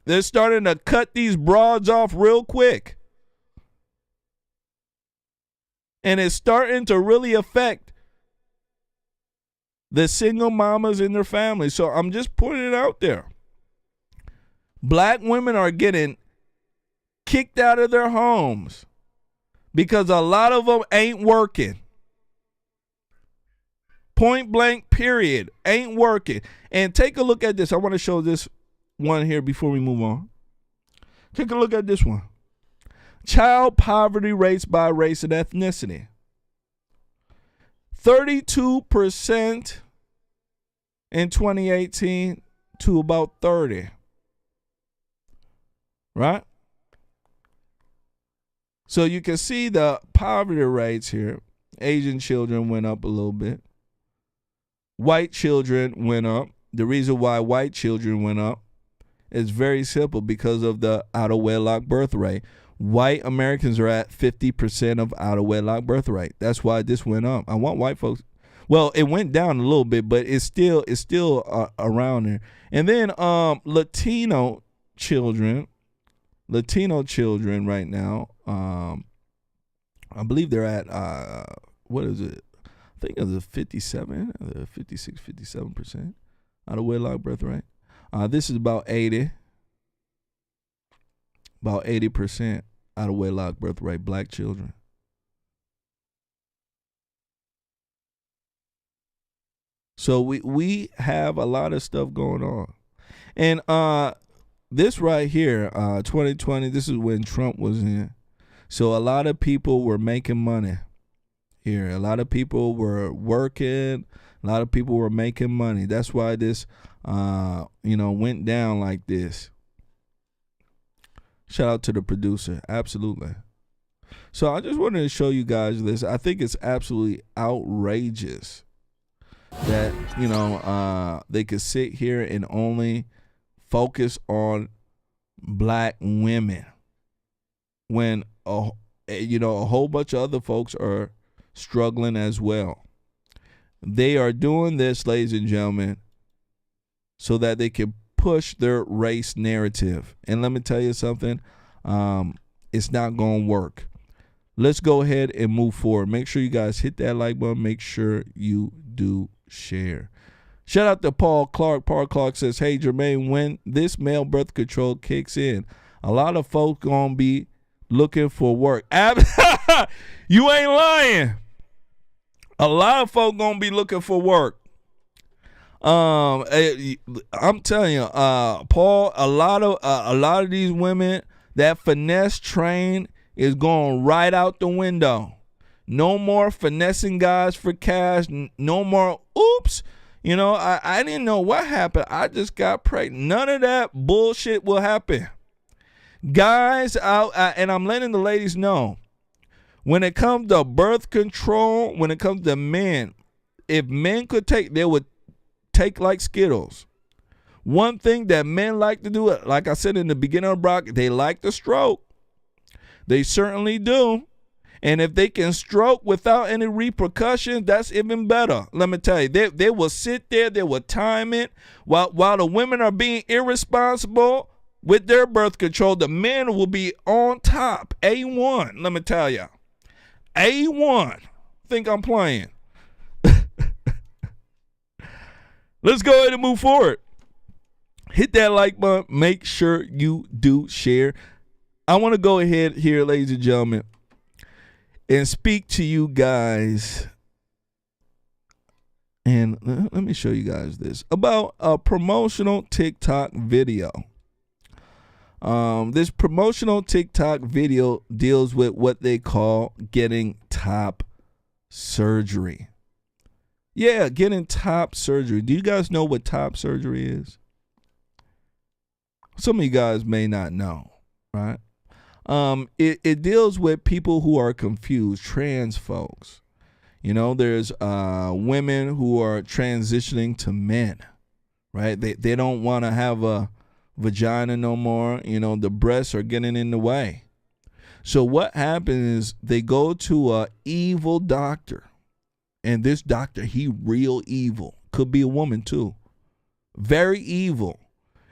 S5: They're starting to cut these broads off real quick. And it's starting to really affect the single mamas in their families. So I'm just putting it out there. Black women are getting kicked out of their homes because a lot of them ain't working. Point blank, period. Ain't working. And take a look at this. I want to show this one here before we move on. Take a look at this one. Child poverty rates by race and ethnicity. 32% in 2018 to about 30%. Right? So you can see the poverty rates here. Asian children went up a little bit. White children went up. The reason why white children went up is very simple, because of the out-of-wedlock birth rate. White Americans are at 50% of out-of-wedlock birth rate. That's why this went up. I want white folks. Well, it went down a little bit, but it's still around there. And then Latino children right now, I believe they're at what is it? I think it's 57% out of wedlock birth rate. This is about 80. about 80% out of wedlock birth rate, black children. So we have a lot of stuff going on. And this right here, 2020, this is when Trump was in. So a lot of people were making money here. A lot of people were working. A lot of people were making money. That's why this, went down like this. Shout out to the producer. Absolutely. So I just wanted to show you guys this. I think it's absolutely outrageous that, they could sit here and only focus on black women when, a whole bunch of other folks are struggling as well. They are doing this, ladies and gentlemen, so that they can push their race narrative. And let me tell you something, it's not going to work. Let's go ahead and move forward. Make sure you guys hit that like button. Make sure you do share. Shout out to Paul Clark. Paul Clark says, hey, Jermain, when this male birth control kicks in, a lot of folks going to be looking for work. You ain't lying. A lot of folks going to be looking for work. I'm telling you, Paul, a lot of these women, that finesse train is going right out the window. No more finessing guys for cash. No more, oops, I didn't know what happened. I just got pregnant. None of that bullshit will happen. Guys, and I'm letting the ladies know, when it comes to birth control, when it comes to men, if men could take, they would take like Skittles. One thing that men like to do, like I said in the beginning of the block, they like to stroke. They certainly do. And if they can stroke without any repercussions, that's even better. Let me tell you, they will sit there, they will time it. While the women are being irresponsible with their birth control, the men will be on top. A1, let me tell you. A1. Think I'm playing. Let's go ahead and move forward. Hit that like button. Make sure you do share. I want to go ahead here, ladies and gentlemen, and speak to you guys. And let me show you guys this about a promotional TikTok video. This promotional TikTok video deals with what they call getting top surgery. Yeah, getting top surgery. Do you guys know what top surgery is? Some of you guys may not know, right? It deals with people who are confused, trans folks. There's women who are transitioning to men, right? They don't want to have a vagina no more. The breasts are getting in the way. So what happens is they go to a evil doctor. And this doctor, he real evil. Could be a woman too. Very evil.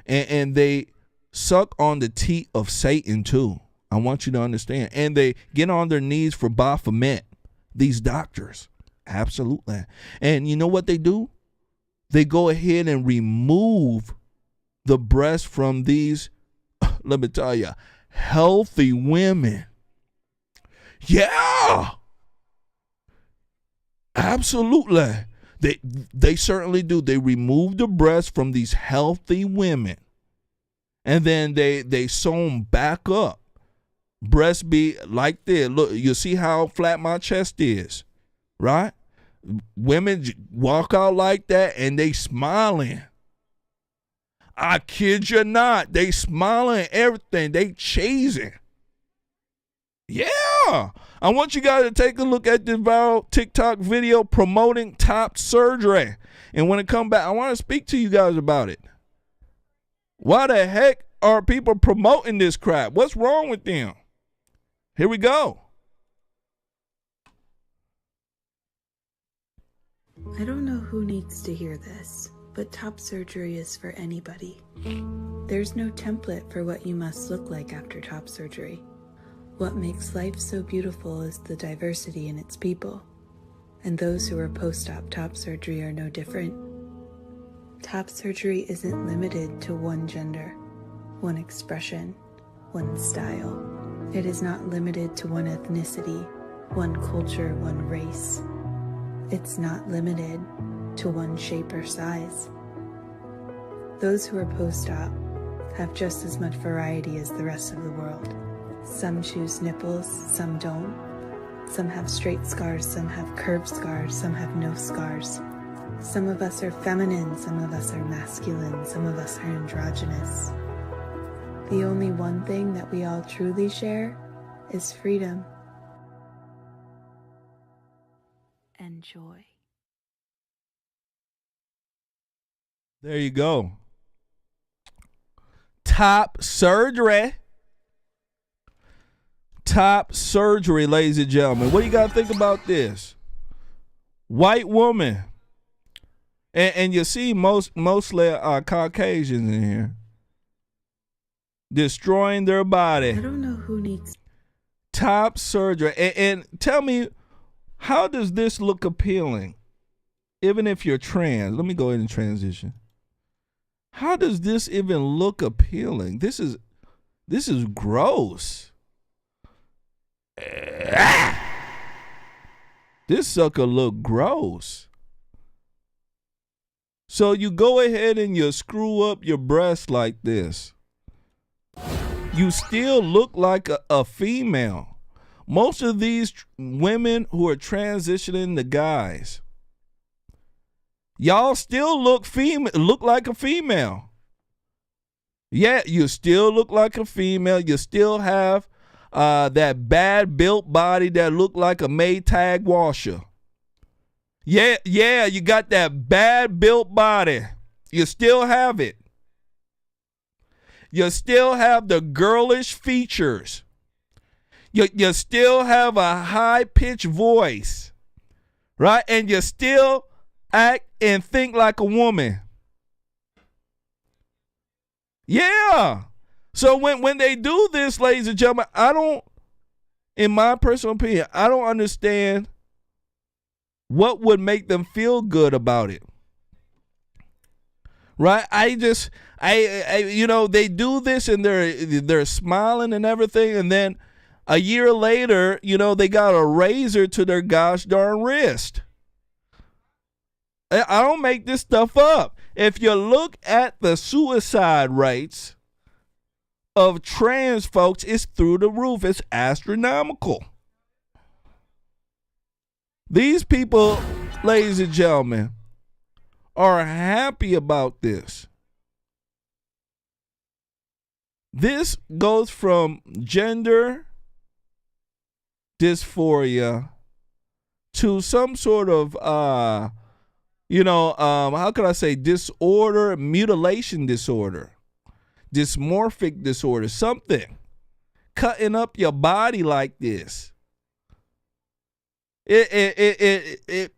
S5: And they suck on the teat of Satan too. I want you to understand. And they get on their knees for Baphomet. These doctors. Absolutely. And you know what they do? They go ahead and remove the breast from these, let me tell you, healthy women. Yeah. Absolutely. They certainly do. They remove the breast from these healthy women. And then they sew them back up. Breast be like this. Look, you see how flat my chest is, right? Women walk out like that and they smiling. I kid you not. They smiling everything. They chasing. Yeah. I want you guys to take a look at this viral TikTok video promoting top surgery. And when it comes back, I want to speak to you guys about it. Why the heck are people promoting this crap? What's wrong with them? Here we go.
S1: I don't know who needs to hear this, but top surgery is for anybody. There's no template for what you must look like after top surgery. What makes life so beautiful is the diversity in its people. And those who are post-op top surgery are no different. Top surgery isn't limited to one gender, one expression, one style. It is not limited to one ethnicity, one culture, one race. It's not limited to one shape or size. Those who are post-op have just as much variety as the rest of the world. Some choose nipples, some don't. Some have straight scars, some have curved scars, some have no scars. Some of us are feminine, some of us are masculine, some of us are androgynous. The only one thing that we all truly share is freedom and joy.
S5: There you go. Top surgery. Top surgery, ladies and gentlemen. What do you got to think about this? White woman. And you see mostly Caucasians in here. Destroying their body.
S1: I don't know who needs
S5: top surgery. And tell me, how does this look appealing? Even if you're trans. Let me go ahead and transition. How does this even look appealing? This is gross. This sucker look gross. So you go ahead and you screw up your breast like this. You still look like a female. Most of these women who are transitioning to guys, y'all still look like a female. Yeah, you still look like a female. You still have that bad built body that look like a Maytag washer. Yeah, you got that bad built body. You still have it. You still have the girlish features. You still have a high-pitched voice, right? And you still act and think like a woman. Yeah. So when they do this, ladies and gentlemen, in my personal opinion, I don't understand what would make them feel good about it. Right? I they do this and they're smiling and everything, and then a year later, they got a razor to their gosh darn wrist. I don't make this stuff up. If you look at the suicide rates of trans folks, it's through the roof. It's astronomical. These people, ladies and gentlemen, are happy about this. This goes from gender dysphoria to some sort of, how can I say, disorder, mutilation disorder, dysmorphic disorder, something. Cutting up your body like this. It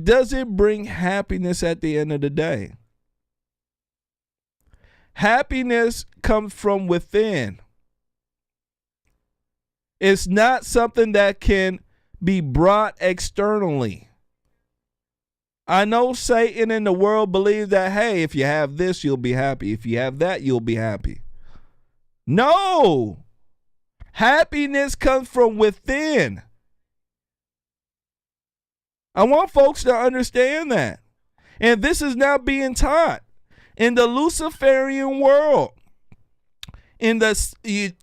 S5: doesn't bring happiness at the end of the day. Happiness comes from within. It's not something that can be brought externally. I know Satan in the world believes that, hey, if you have this, you'll be happy. If you have that, you'll be happy. No! Happiness comes from within. I want folks to understand that. And this is now being taught in the Luciferian world, in the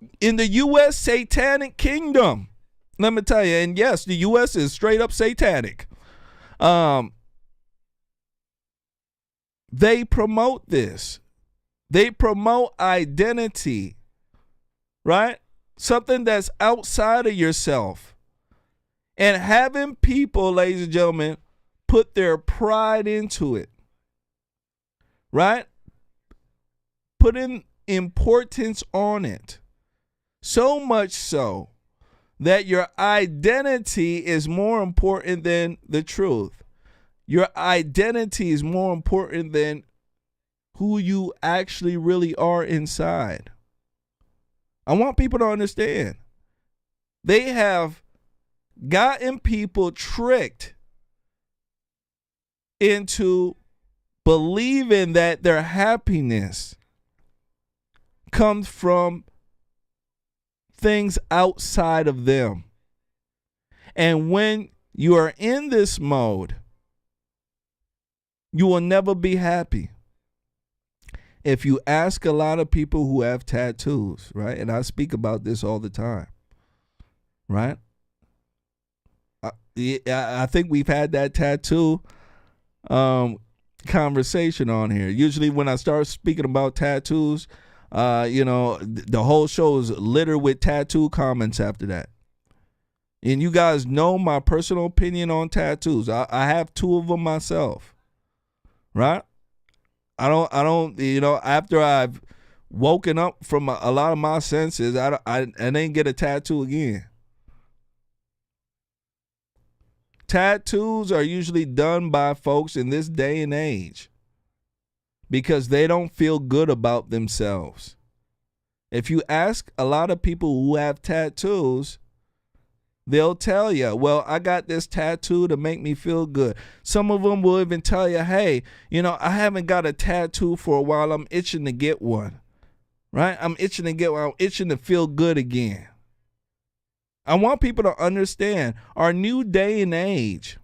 S5: U.S. Satanic Kingdom. Let me tell you, and yes, the U.S. is straight up satanic. They promote this. They promote identity, right? Something that's outside of yourself. And having people, ladies and gentlemen, put their pride into it, right? Putting importance on it. So much so that your identity is more important than the truth. Your identity is more important than who you actually really are inside. I want people to understand. They have gotten people tricked into believing that their happiness comes from things outside of them. And when you are in this mode, you will never be happy. If you ask a lot of people who have tattoos, right? And I speak about this all the time, right? I think we've had that tattoo conversation on here. Usually when I start speaking about tattoos, the whole show is littered with tattoo comments after that. And you guys know my personal opinion on tattoos. I have 2 of them myself, right? I don't, after I've woken up from a lot of my senses, I didn't get a tattoo again. Tattoos are usually done by folks in this day and age because they don't feel good about themselves. If you ask a lot of people who have tattoos, they'll tell you, well, I got this tattoo to make me feel good. Some of them will even tell you, hey, I haven't got a tattoo for a while. I'm itching to get one, right? I'm itching to get one. I'm itching to feel good again. I want people to understand our new day and age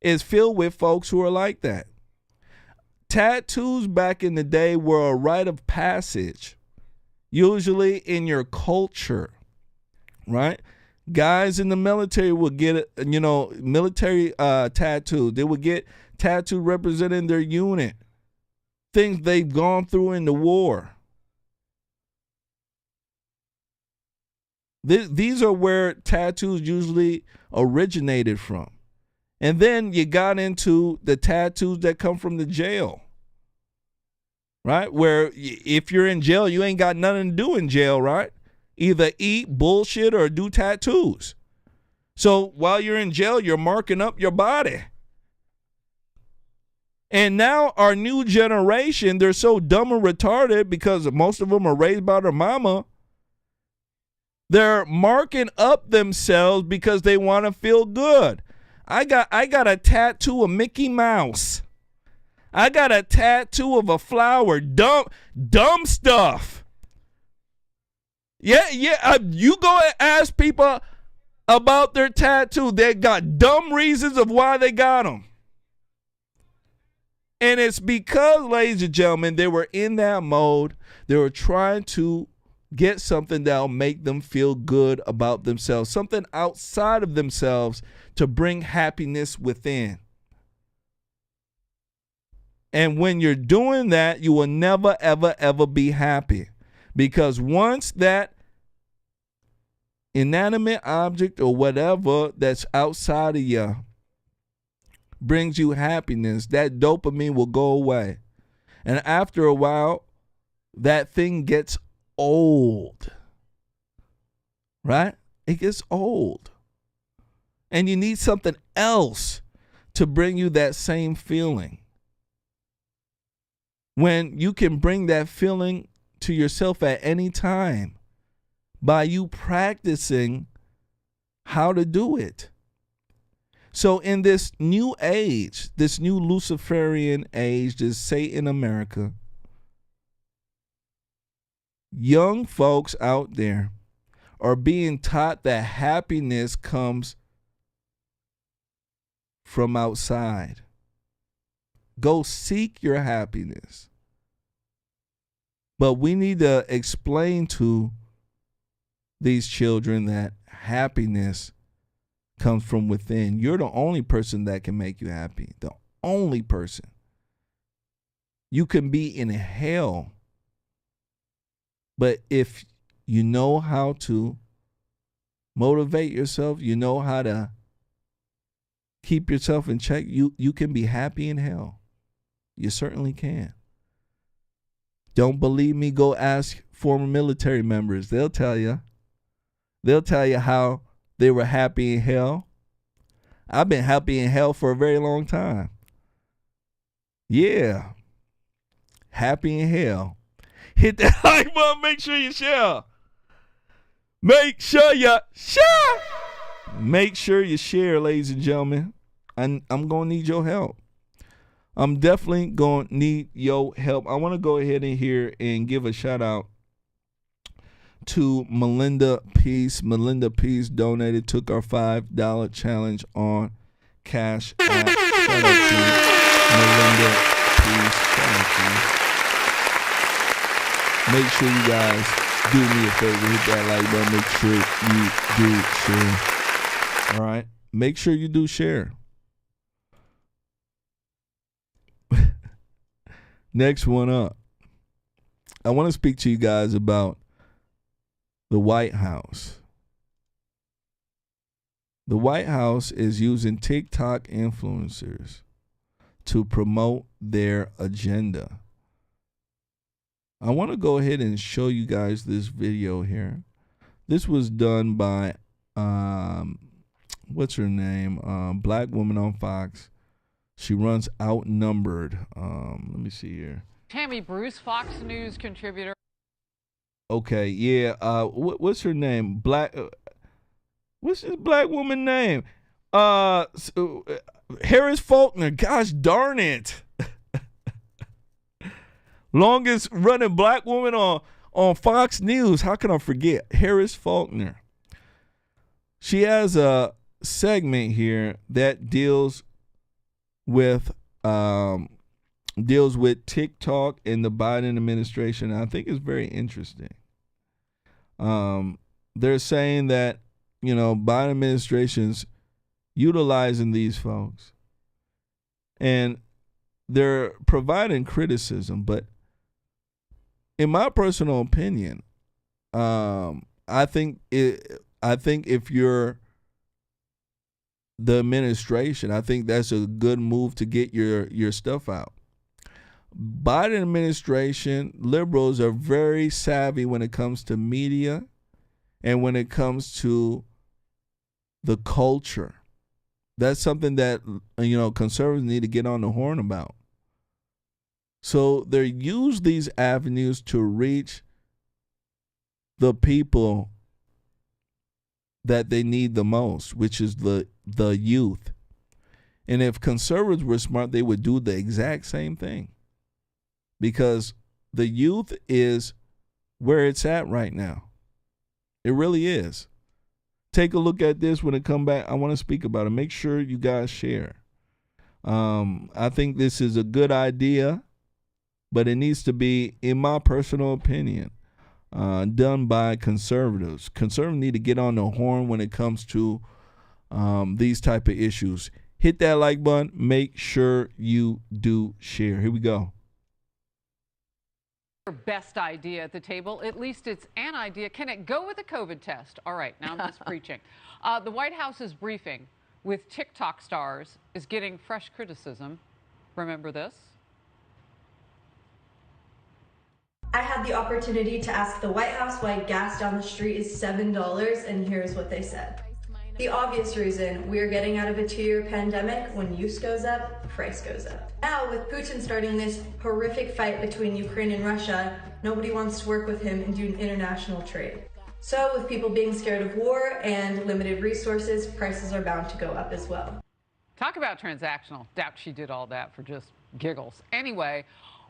S5: is filled with folks who are like that. Tattoos back in the day were a rite of passage, usually in your culture, right? Guys in the military would get, military tattoos. They would get tattoo representing their unit, things they've gone through in the war. These are where tattoos usually originated from. And then you got into the tattoos that come from the jail, right? Where if you're in jail, you ain't got nothing to do in jail, right? Either eat, bullshit, or do tattoos. So while you're in jail, you're marking up your body. And now our new generation, they're so dumb and retarded because most of them are raised by their mama. They're marking up themselves because they want to feel good. I got a tattoo of Mickey Mouse. I got a tattoo of a flower. Dumb stuff. Yeah. You go and ask people about their tattoo. They got dumb reasons of why they got them. And it's because, ladies and gentlemen, they were in that mode. They were trying to get something that'll make them feel good about themselves, something outside of themselves to bring happiness within. And when you're doing that, you will never, ever, ever be happy. Because once that inanimate object or whatever that's outside of you brings you happiness, that dopamine will go away. And after a while, that thing gets old, right? It gets old. And you need something else to bring you that same feeling. When you can bring that feeling to yourself at any time by you practicing how to do it. So in this new age, this new Luciferian age, this Satan America, young folks out there are being taught that happiness comes from outside. Go seek your happiness. But we need to explain to these children that happiness comes from within. You're the only person that can make you happy. The only person. You can be in hell. But if you know how to motivate yourself, you know how to keep yourself in check, you can be happy in hell. You certainly can. Don't believe me? Go ask former military members. They'll tell you. They'll tell you how they were happy in hell. I've been happy in hell for a very long time. Yeah. Happy in hell. Hit that like button. Make sure you share. Make sure you share. Make sure you share, ladies and gentlemen. I'm going to need your help. I'm definitely going to need your help. I want to go ahead in here and give a shout out to Melinda Peace. Melinda Peace donated, took our $5 challenge on Cash App. Shout out to Melinda Peace. Shout out to you. Make sure you guys do me a favor. Hit that like button. Make sure you do share. All right? Make sure you do share. Next one up. I want to speak to you guys about the White House. The White House is using TikTok influencers to promote their agenda. I want to go ahead and show you guys this video here. This was done by, what's her name? Black woman on Fox. She runs Outnumbered. Let me see here.
S3: Tammy Bruce, Fox News contributor.
S5: Okay, yeah. What's her name? What's this black woman name? Harris Faulkner. Gosh darn it. Longest running black woman on Fox News. How can I forget? Harris Faulkner. She has a segment here that deals with TikTok and the Biden administration. I think it's very interesting. They're saying that, Biden administration's utilizing these folks and they're providing criticism. But in my personal opinion, I think if you're the administration, I think that's a good move to get your stuff out. Biden administration, liberals are very savvy when it comes to media and when it comes to the culture. That's something that, conservatives need to get on the horn about. So they use these avenues to reach the people that they need the most, which is the youth. And if conservatives were smart, they would do the exact same thing. Because the youth is where it's at right now. It really is. Take a look at this when it come back. I want to speak about it. Make sure you guys share. I think this is a good idea, but it needs to be, in my personal opinion, done by conservatives. Conservatives need to get on the horn when it comes to these type of issues. Hit that like button. Make sure you do share. Here we go.
S3: Best idea at the table. At least it's an idea. Can it go with a COVID test? All right, now I'm just preaching. The White House's briefing with TikTok stars is getting fresh criticism. Remember this?
S4: I had the opportunity to ask the White House why gas down the street is $7, and here's what they said. The obvious reason: we're getting out of a 2-year pandemic. When use goes up, price goes up. Now, with Putin starting this horrific fight between Ukraine and Russia, nobody wants to work with him and do international trade. So with people being scared of war and limited resources, prices are bound to go up as well.
S3: Talk about transactional. Doubt she did all that for just giggles. Anyway,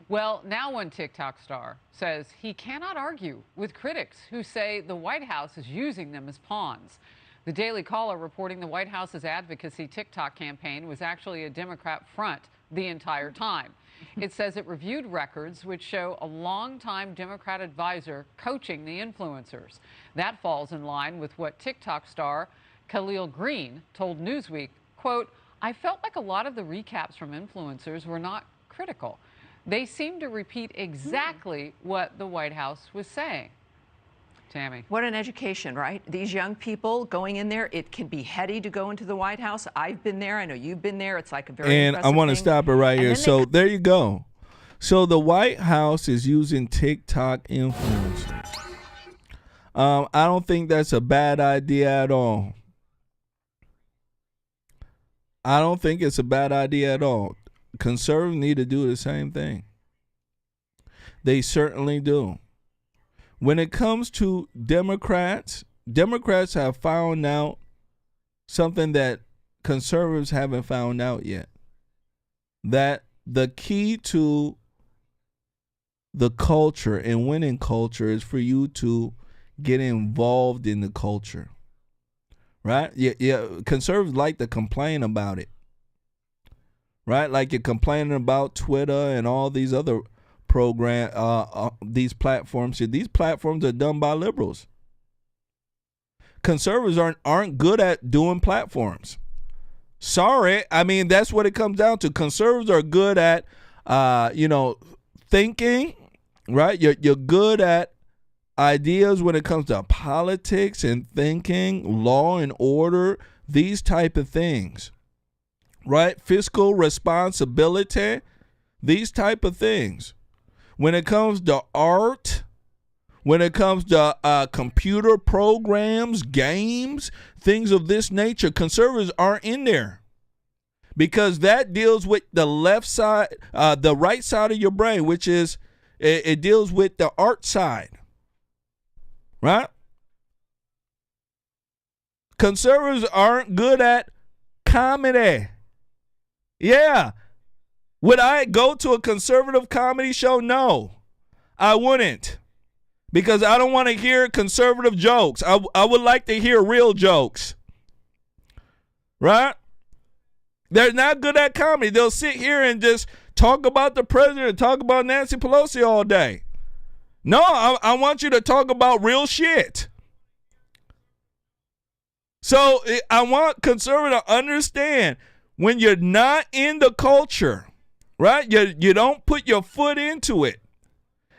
S3: well, now one TikTok star says he cannot argue with critics who say the White House is using them as pawns. The Daily Caller reporting the White House's advocacy TikTok campaign was actually a Democrat front the entire time. It says it reviewed records which show a longtime Democrat advisor coaching the influencers. That falls in line with what TikTok star Khalil Green told Newsweek, quote, "I felt like a lot of the recaps from influencers were not critical. They seem to repeat exactly what the White House was saying." Tammy.
S23: What an education, right? These young people going in there, it can be heady to go into the White House. I've been there. I know you've been there. It's like a very
S5: And I want to stop it right here. So there you go. So the White House is using TikTok influencers. I don't think that's a bad idea at all. I don't think it's a bad idea at all. Conservatives need to do the same thing. They certainly do. When it comes to Democrats have found out something that conservatives haven't found out yet. That the key to the culture and winning culture is for you to get involved in the culture, right? Yeah. Conservatives like to complain about it, right? Like you're complaining about Twitter and all these other these platforms here. These platforms are done by liberals. Conservatives aren't good at doing platforms. Sorry, I mean that's what it comes down to. Conservatives are good at, thinking, right? You're good at ideas when it comes to politics and thinking, law and order, these type of things, right? Fiscal responsibility, these type of things. When it comes to art, when it comes to computer programs, games, things of this nature, conservatives aren't in there because that deals with the left side, the right side of your brain, which is it deals with the art side, right? Conservatives aren't good at comedy. Yeah. Would I go to a conservative comedy show? No, I wouldn't. Because I don't want to hear conservative jokes. I would like to hear real jokes. Right? They're not good at comedy. They'll sit here and just talk about the president, talk about Nancy Pelosi all day. No, I want you to talk about real shit. So I want conservatives to understand when you're not in the culture, right? You don't put your foot into it.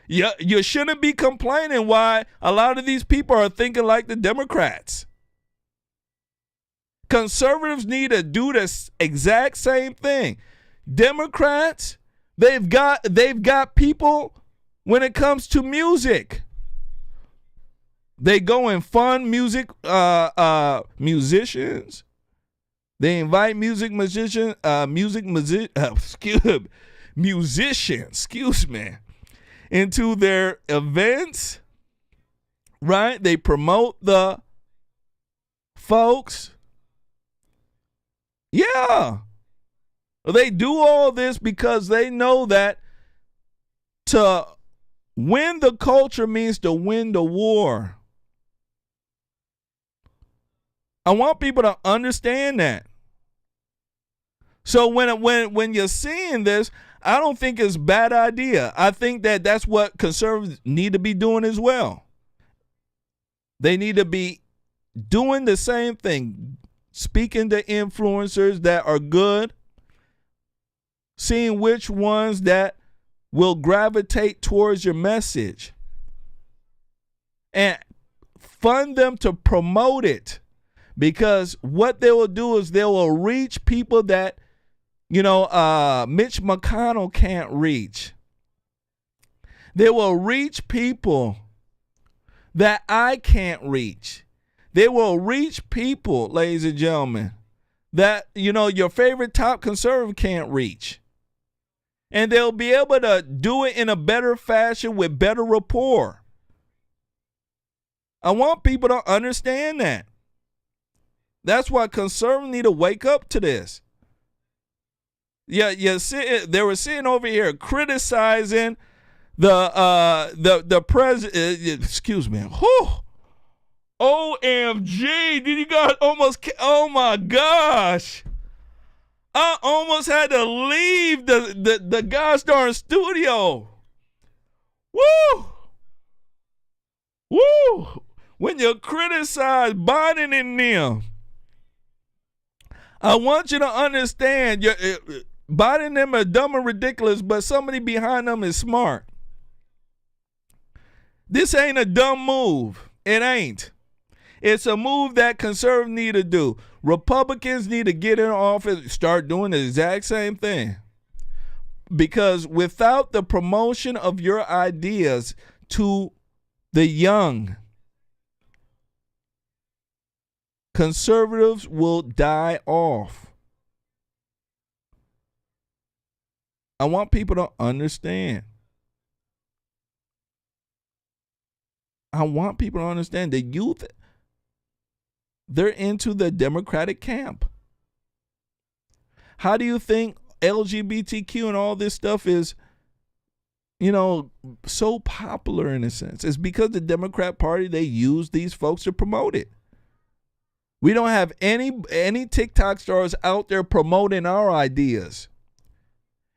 S5: You shouldn't be complaining why a lot of these people are thinking like the Democrats. Conservatives need to do the exact same thing. Democrats, they've got people when it comes to music. They go and fund musicians. They invite musicians, into their events, right? They promote the folks. Yeah. They do all this because they know that to win the culture means to win the war. I want people to understand that. So when you're seeing this, I don't think it's a bad idea. I think that that's what conservatives need to be doing as well. They need to be doing the same thing, speaking to influencers that are good, seeing which ones that will gravitate towards your message, and fund them to promote it. Because what they will do is they will reach people that Mitch McConnell can't reach. They will reach people that I can't reach. They will reach people, ladies and gentlemen, that, your favorite top conservative can't reach. And they'll be able to do it in a better fashion with better rapport. I want people to understand that. That's why conservatives need to wake up to this. Yeah, they were sitting over here criticizing the president. Excuse me. Whew. OMG! Did you guys almost? Oh my gosh! I almost had to leave the gosh darn studio. Woo! Woo! When you criticize Biden and them, I want you to understand, Biden and them are dumb and ridiculous, but somebody behind them is smart. This ain't a dumb move. It ain't. It's a move that conservatives need to do. Republicans need to get in office, start doing the exact same thing. Because without the promotion of your ideas to the young, conservatives will die off. I want people to understand. I want people to understand the youth, they're into the Democratic camp. How do you think LGBTQ and all this stuff is, you know, so popular in a sense? It's because the Democrat Party, they use these folks to promote it. We don't have any TikTok stars out there promoting our ideas.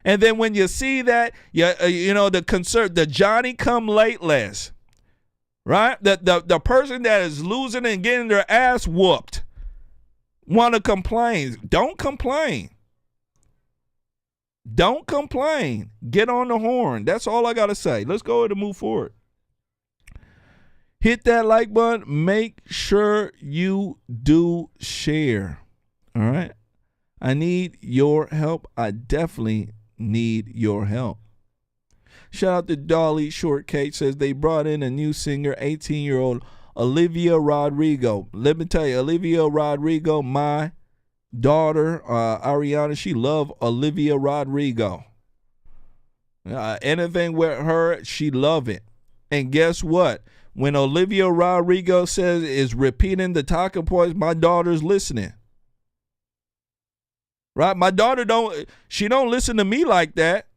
S5: And then when you see that, you know, the Johnny come late list, right? The person that is losing and getting their ass whooped want to complain. Don't complain. Don't complain. Get on the horn. That's all I got to say. Let's go ahead and move forward. Hit that like button. Make sure you do share. All right? I need your help. I definitely need your help. Shout out to Dolly Shortcake. Says they brought in a new singer, 18-year-old Olivia Rodrigo. Let me tell you, Olivia Rodrigo, my daughter, Ariana, she love Olivia Rodrigo. Anything with her, she love it. And guess what? When Olivia Rodrigo is repeating the talking points, my daughter's listening. Right? My daughter don't listen to me like that.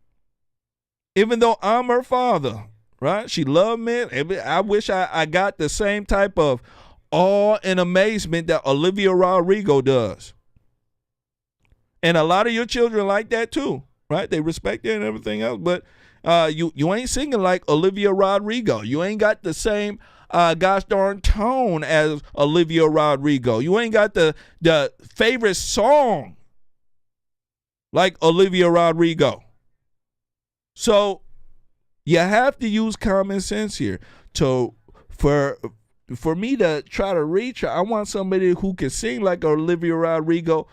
S5: Even though I'm her father. Right? She loved me. I wish I got the same type of awe and amazement that Olivia Rodrigo does. And a lot of your children like that too. Right? They respect it and everything else. But you ain't singing like Olivia Rodrigo. You ain't got the same gosh darn tone as Olivia Rodrigo. You ain't got the favorite song like Olivia Rodrigo. So you have to use common sense here. For me to try to reach her, I want somebody who can sing like Olivia Rodrigo,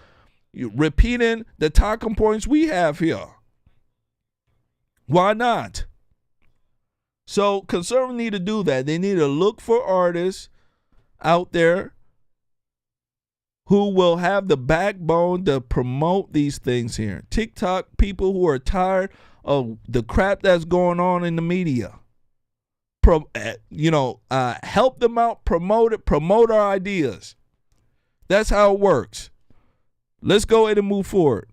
S5: repeating the talking points we have here. Why not? So conservatives need to do that. They need to look for artists out there who will have the backbone to promote these things here. TikTok people who are tired of the crap that's going on in the media. Help them out, promote it, promote our ideas. That's how it works. Let's go ahead and move forward.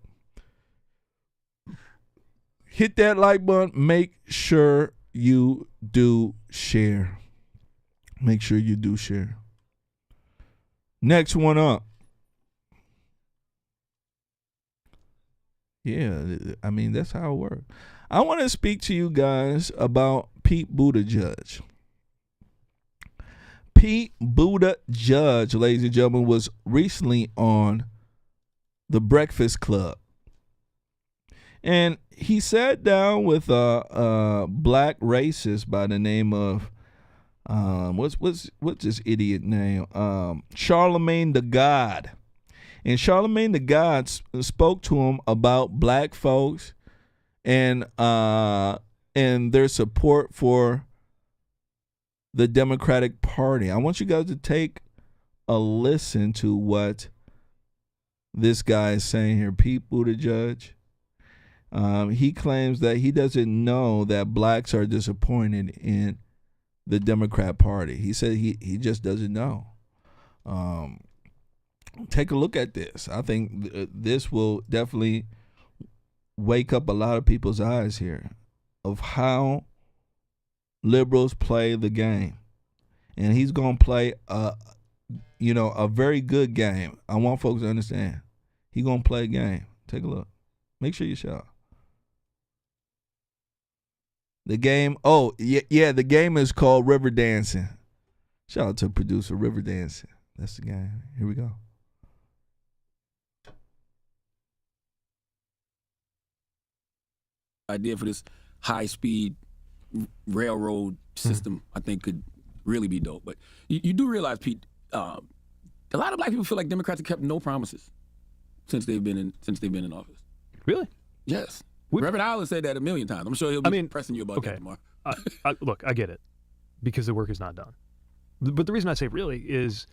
S5: Hit that like button. Make sure you do share. Make sure you do share. Next one up. Yeah, I mean, that's how it works. I want to speak to you guys about Pete Buttigieg. Pete Buttigieg, ladies and gentlemen, was recently on The Breakfast Club. And he sat down with a black racist by the name of what's this idiot name? Charlemagne the God. And Charlemagne the God spoke to him about black folks and their support for the Democratic Party. I want you guys to take a listen to what this guy is saying here. Pete Buttigieg. He claims that he doesn't know that blacks are disappointed in the Democrat Party. He said he just doesn't know. Take a look at this. I think this will definitely wake up a lot of people's eyes here of how liberals play the game. And he's going to play a very good game. I want folks to understand. He's going to play a game. Take a look. Make sure you shout. The game, the game is called River Dancing. Shout out to producer River Dancing. That's the game. Here we go.
S2: Idea for this high-speed railroad system, I think, could really be dope. But you do realize, Pete, a lot of black people feel like Democrats have kept no promises since they've been in office.
S6: Really?
S2: Yes. Reverend Allen said that a million times. I'm sure he'll be pressing you about that tomorrow.
S6: Look, I get it, because the work is not done. But the reason I say really is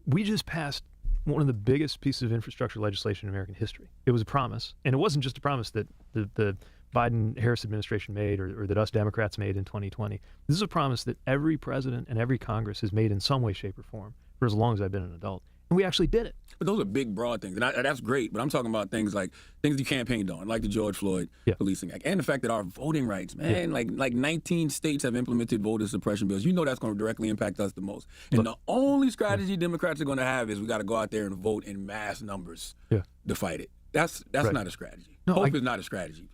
S6: we just passed one of the biggest pieces of infrastructure legislation in American history. It was a promise, and it wasn't just a promise that the Biden-Harris administration made or that us Democrats made in 2020. This is a promise that every president and every Congress has made in some way, shape, or form for as long as I've been an adult. And we actually did it.
S2: But those are big, broad things, and that's great. But I'm talking about things you campaigned on, like the George Floyd Policing Act, and the fact that our voting rights, man, like 19 states have implemented voter suppression bills. You know that's going to directly impact us the most. And the only strategy Democrats are going to have is we got to go out there and vote in mass numbers to fight it. That's not a strategy.
S6: No,
S2: Hope is not a strategy.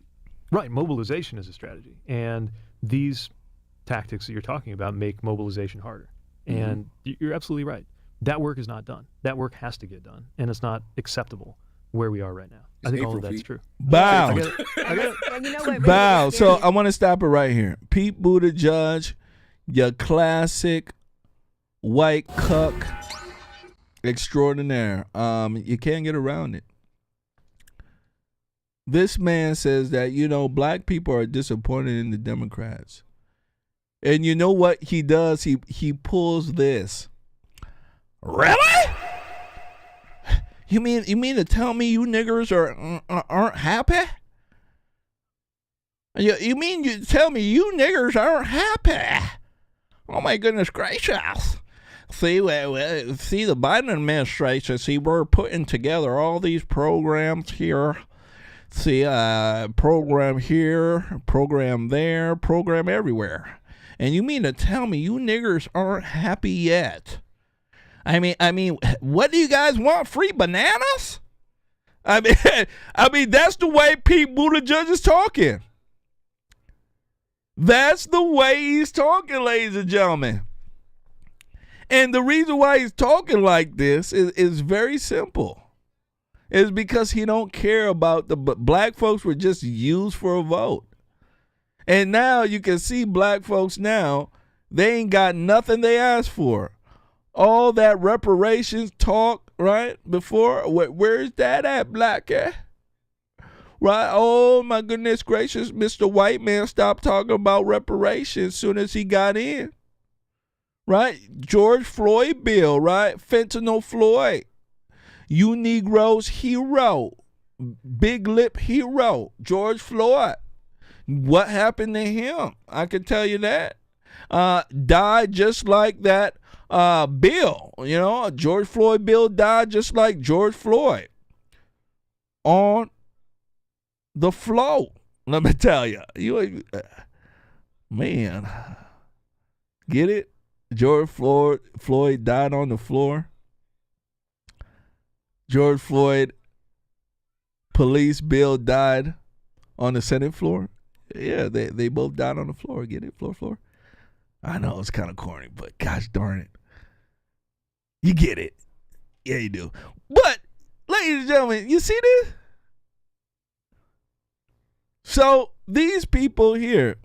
S6: Right, mobilization is a strategy, and these tactics that you're talking about make mobilization harder. And you're absolutely right. That work is not done. That work has to get done, and it's not acceptable where we are right now. I think all of that's true.
S5: Bow.
S6: I get it.
S14: Well, you know what,
S5: Bow. So I want to stop it right here. Pete Buttigieg, your classic white cuck extraordinaire. You can't get around it. This man says that, black people are disappointed in the Democrats. And you know what he does? He pulls this. Really? You mean to tell me you niggers aren't happy? You mean you tell me you niggers aren't happy? Oh my goodness gracious! See the Biden administration. See, we're putting together all these programs here. See, program here, program there, program everywhere. And you mean to tell me you niggers aren't happy yet? I mean, what do you guys want? Free bananas? I mean, that's the way Pete Buttigieg is talking. That's the way he's talking, ladies and gentlemen. And the reason why he's talking like this is very simple. It's because he don't care about black folks were just used for a vote. And now you can see black folks now, they ain't got nothing they asked for. All that reparations talk, right, before, where's that at, black guy? Right? Oh, my goodness gracious, Mr. White Man stopped talking about reparations as soon as he got in. Right? George Floyd bill, right? Fentanyl Floyd. You Negroes hero. Big lip hero. George Floyd. What happened to him? I can tell you that. Died just like that bill. George Floyd bill died just like George Floyd. On the floor. Let me tell you. Man. Get it? George Floyd died on the floor. George Floyd police bill died on the Senate floor. Yeah, they both died on the floor. Get it? Floor. I know it's kind of corny, but gosh darn it. You get it. Yeah, you do. But, ladies and gentlemen, you see this? So, these people here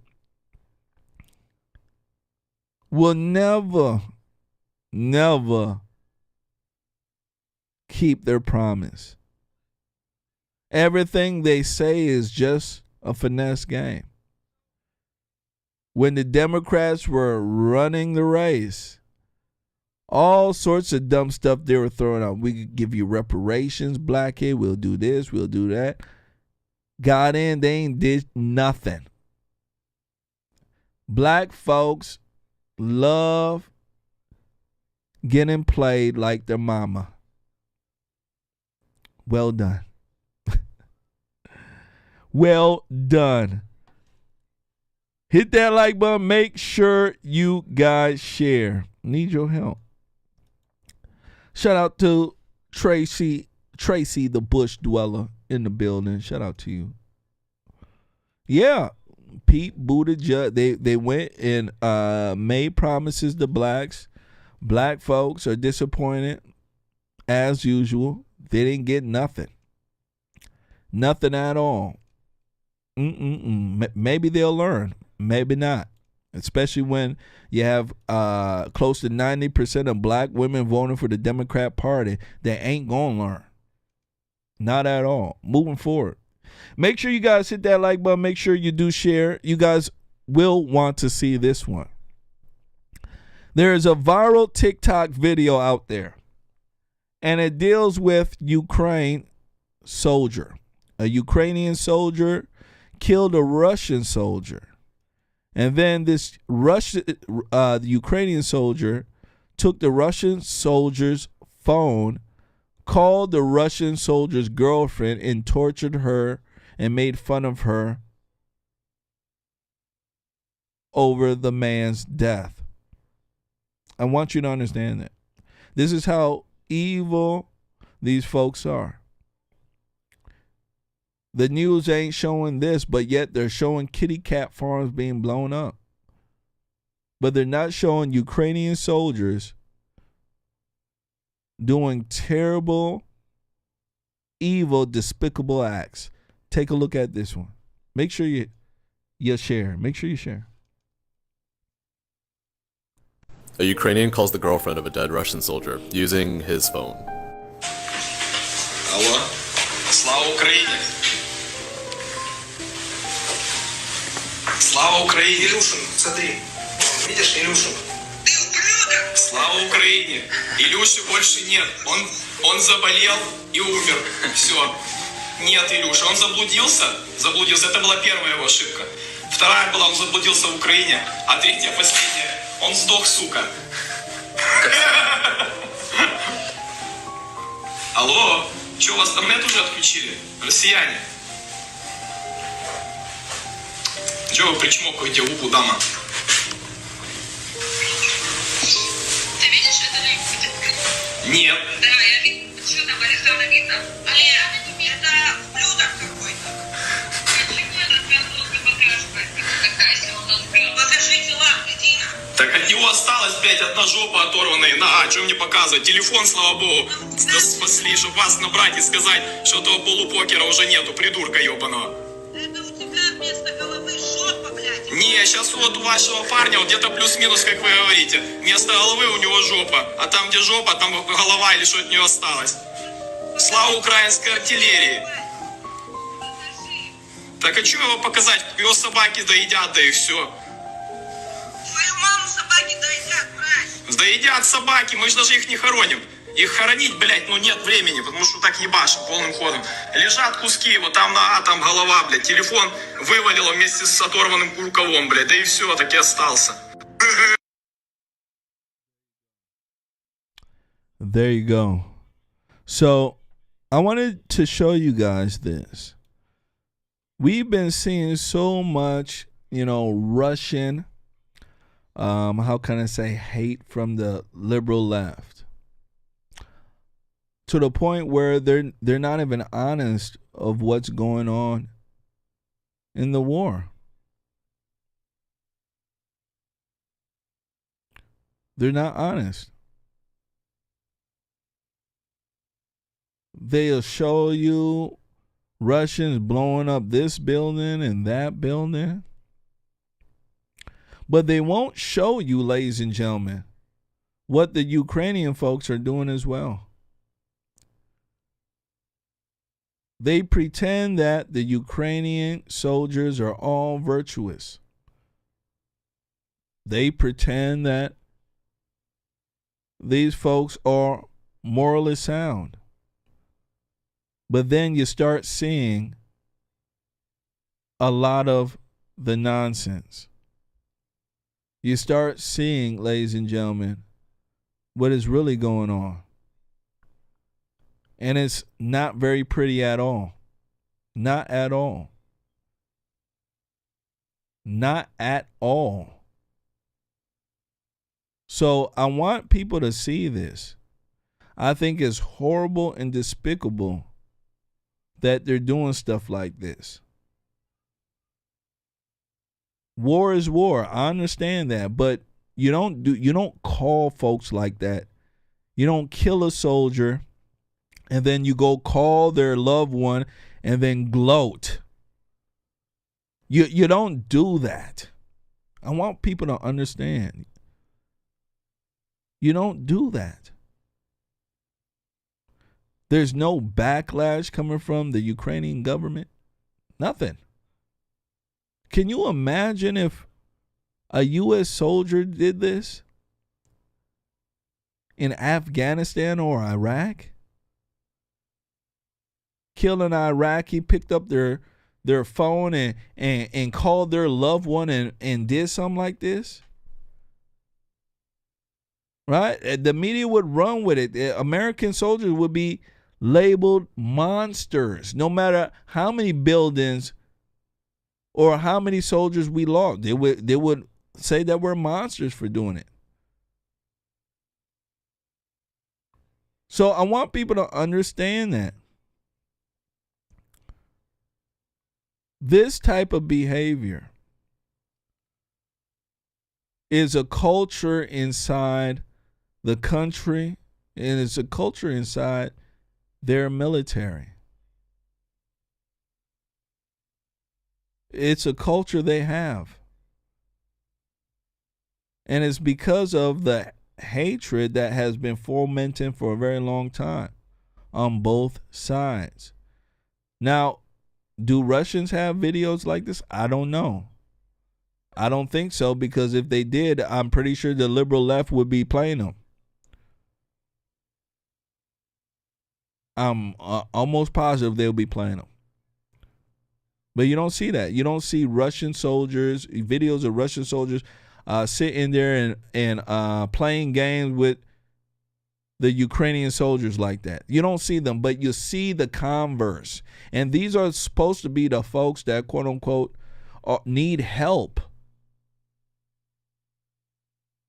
S5: will never keep their promise. Everything they say is just a finesse game. When the Democrats were running the race, all sorts of dumb stuff they were throwing out. We could give you reparations, blackhead. We'll do this. We'll do that. Got in. They ain't did nothing. Black folks love getting played like their mama. Well done. Well done. Hit that like button. Make sure you guys share. Need your help. Shout out to Tracy the Bush Dweller in the building. Shout out to you. Yeah, Pete Buttigieg. They went and made promises to blacks. Black folks are disappointed as usual. They didn't get nothing. Nothing at all. Maybe they'll learn. Maybe not. Especially when you have close to 90% of black women voting for the Democrat Party. They ain't going to learn. Not at all. Moving forward. Make sure you guys hit that like button. Make sure you do share. You guys will want to see this one. There is a viral TikTok video out there. And it deals with Ukraine soldier. A Ukrainian soldier killed a Russian soldier. And then this the Ukrainian soldier took the Russian soldier's phone, called the Russian soldier's girlfriend and tortured her and made fun of her over the man's death. I want you to understand that. This is how evil these folks are. The news ain't showing this, but yet they're showing kitty cat farms being blown up. But they're not showing Ukrainian soldiers doing terrible, evil, despicable acts. Take a look at this one. Make sure you share. Make sure you share.
S7: A Ukrainian calls the girlfriend of a dead Russian soldier using his phone.
S9: Алло, слава Украине! Слава Украине! Илюшин, смотри, видишь, Илюшин? Ты ублюдок! Слава Украине! Илюши больше нет, он заболел и умер, все. Нет, Илюша, он заблудился, это была первая его ошибка. Вторая была, он заблудился в Украине, а третья, последняя, он сдох, сука. Алло, что, у вас там нет уже отключили? Россияне? Чего вы причмокаете губу, дама? Ты видишь это ли? Нет. Да, я вижу, что там Александр видно. Это ублюдок какой-то. Покажите лапы, Дина. Так от него осталось, блядь, одна жопа оторванная. На, что мне показывать? Телефон, слава богу, спасли, чтобы вас набрать и сказать, что того полупокера уже нету, придурка ебаного. Это у тебя вместо головы жопа, блядь. Не, сейчас вот у вашего парня вот где-то плюс-минус, как вы говорите. Вместо головы у него жопа, а там, где жопа, там голова или что от нее осталось. Слава украинской артиллерии. Так а что его показать? Его собаки доедят, да и все. Твою маму собаки доедят, брать. Доедят собаки, мы же даже их не хороним. Их хоронить, блядь, ну нет времени, потому что так ебашим полным ходом. Лежат куски, вот там нога, там голова, блядь. Телефон вывалило вместе с оторванным рукавом, блядь, да и все, так и остался.
S5: There you go. So, I wanted to show you guys this. We've been seeing so much, Russian, how can I say, hate from the liberal left. To the point where they're not even honest of what's going on in the war. They're not honest. They'll show you Russians blowing up this building and that building. But they won't show you, ladies and gentlemen, what the Ukrainian folks are doing as well. They pretend that the Ukrainian soldiers are all virtuous. They pretend that these folks are morally sound. But then you start seeing a lot of the nonsense. You start seeing, ladies and gentlemen, what is really going on. And it's not very pretty at all. Not at all. Not at all. So I want people to see this. I think it's horrible and despicable that they're doing stuff like this. War is war. I understand that, but you don't call folks like that. You don't kill a soldier and then you go call their loved one and then gloat. You don't do that. I want people to understand. You don't do that. There's no backlash coming from the Ukrainian government. Nothing. Can you imagine if a U.S. soldier did this in Afghanistan or Iraq? Killed an Iraqi, picked up their phone and called their loved one and did something like this? right? The media would run with it. American soldiers would be labeled monsters, no matter how many buildings or how many soldiers we lost. They would say that we're monsters for doing it. So I want people to understand that this type of behavior is a culture inside the country, and it's a culture inside their military. It's a culture they have. And it's because of the hatred that has been fomenting for a very long time on both sides. Now, do Russians have videos like this? I don't know. I don't think so, because if they did, I'm pretty sure the liberal left would be playing them. I'm almost positive they'll be playing them. But you don't see that. You don't see Russian soldiers, videos of Russian soldiers sitting there and playing games with the Ukrainian soldiers like that. You don't see them, but you see the converse. And these are supposed to be the folks that, quote unquote, need help.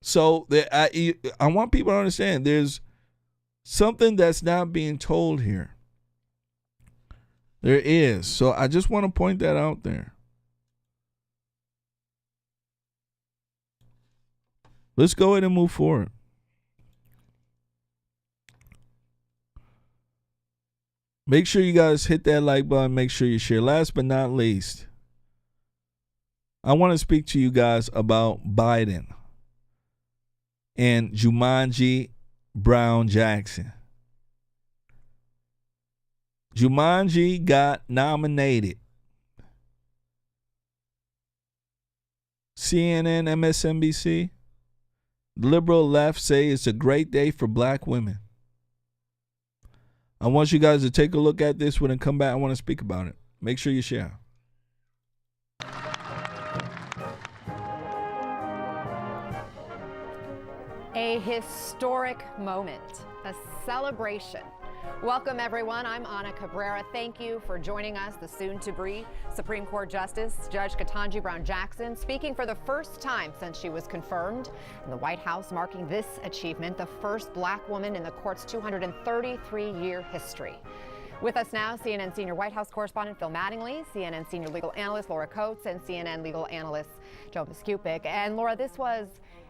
S5: So I want people to understand there's something that's not being told here. There is. So I just want to point that out there. Let's go ahead and move forward. Make sure you guys hit that like button. Make sure you share. Last but not least, I want to speak to you guys about Biden and Jumanji Brown Jackson. Jumanji got nominated. CNN, MSNBC, liberal left say it's a great day for black women. I want you guys to take a look at this when I come back. I want to speak about it. Make sure you share.
S10: A historic moment, a celebration. Welcome, everyone. I'm Ana Cabrera. Thank you for joining us. The soon-to-be Supreme Court Justice, Judge Ketanji Brown Jackson, speaking for the first time since she was confirmed in the White House, marking this achievement, the first black woman in the court's 233-year history. With us now, CNN senior White House correspondent Phil Mattingly, CNN senior legal analyst Laura Coates, and CNN legal analyst Joe Biskupik. And Laura, this was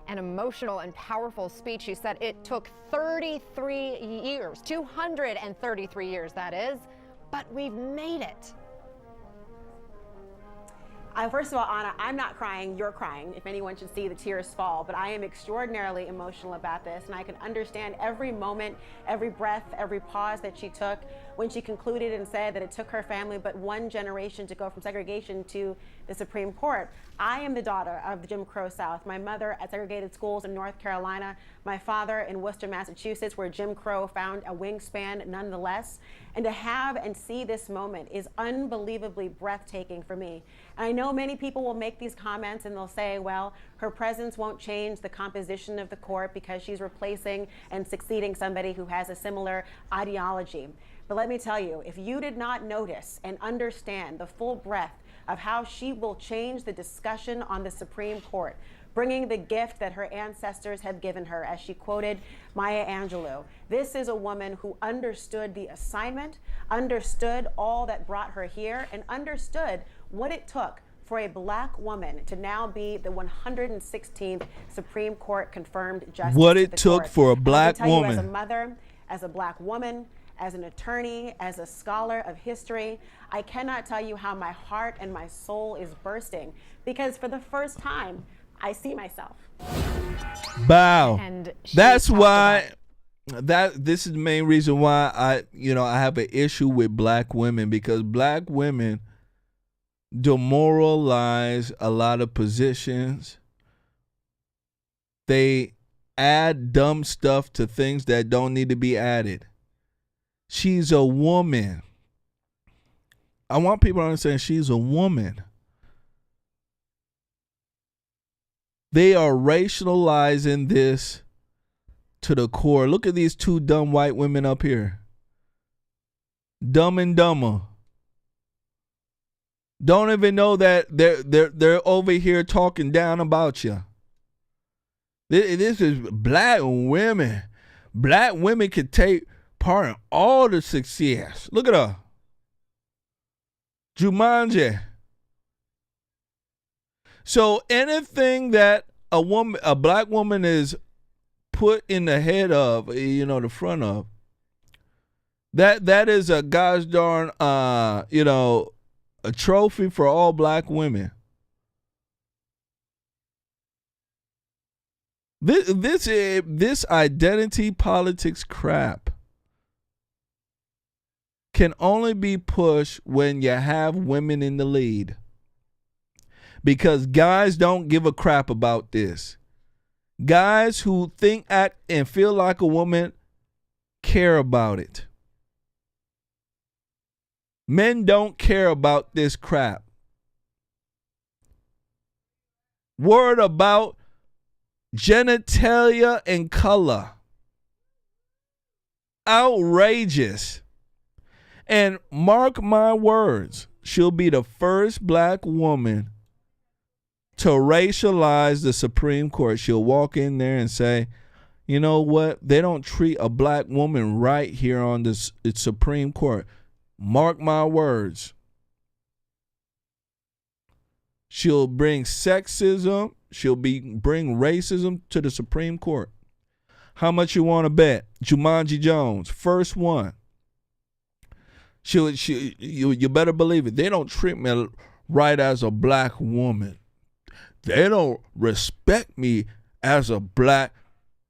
S10: an emotional and powerful speech. She said it took 33 years, 233 years that is, but we've made it.
S15: First of all, Anna, I'm not crying, you're crying, if anyone should see the tears fall, but I am extraordinarily emotional about this, and I can understand every moment, every breath, every pause that she took when she concluded and said that it took her family but one generation to go from segregation to the Supreme Court. I am the daughter of the Jim Crow South. My mother at segregated schools in North Carolina, my father in Worcester, Massachusetts, where Jim Crow found a wingspan nonetheless. And to have and see this moment is unbelievably breathtaking for me. And I know many people will make these comments and they'll say, well, her presence won't change the composition of the court because she's replacing and succeeding somebody who has a similar ideology. But let me tell you, if you did not notice and understand the full breadth of how she will change the discussion on the Supreme Court, bringing the gift that her ancestors have given her, as she quoted Maya Angelou. This is a woman who understood the assignment, understood all that brought her here, and understood what it took for a black woman to now be the 116th Supreme Court confirmed justice.
S5: What it took for a black woman.
S15: As a mother, as a black woman, as an attorney, as a scholar of history, I cannot tell you how my heart and my soul is bursting, because for the first time, I see myself.
S5: Bow.
S15: And
S5: that's why this is the main reason why I have an issue with black women, because black women demoralize a lot of positions. They add dumb stuff to things that don't need to be added. She's a woman. I want people to understand she's a woman. They are racializing this to the core. Look at these two dumb white women up here. Dumb and dumber. Don't even know that they're over here talking down about you. This is black women. Black women can take part in all the success. Look at her. Jumanji. So anything that a black woman is put in the head of, the front of, that is a gosh darn, a trophy for all black women. This identity politics crap can only be pushed when you have women in the lead. Because guys don't give a crap about this. Guys who think, act, and feel like a woman care about it. Men don't care about this crap. Word about genitalia and color. Outrageous. And mark my words, she'll be the first black woman to racialize the Supreme Court. She'll walk in there and say, you know what? They don't treat a black woman right here on this Supreme Court. Mark my words. She'll bring sexism. She'll bring racism to the Supreme Court. How much you want to bet? Jumanji Jones, first one. You better believe it. They don't treat me right as a black woman. They don't respect me as a black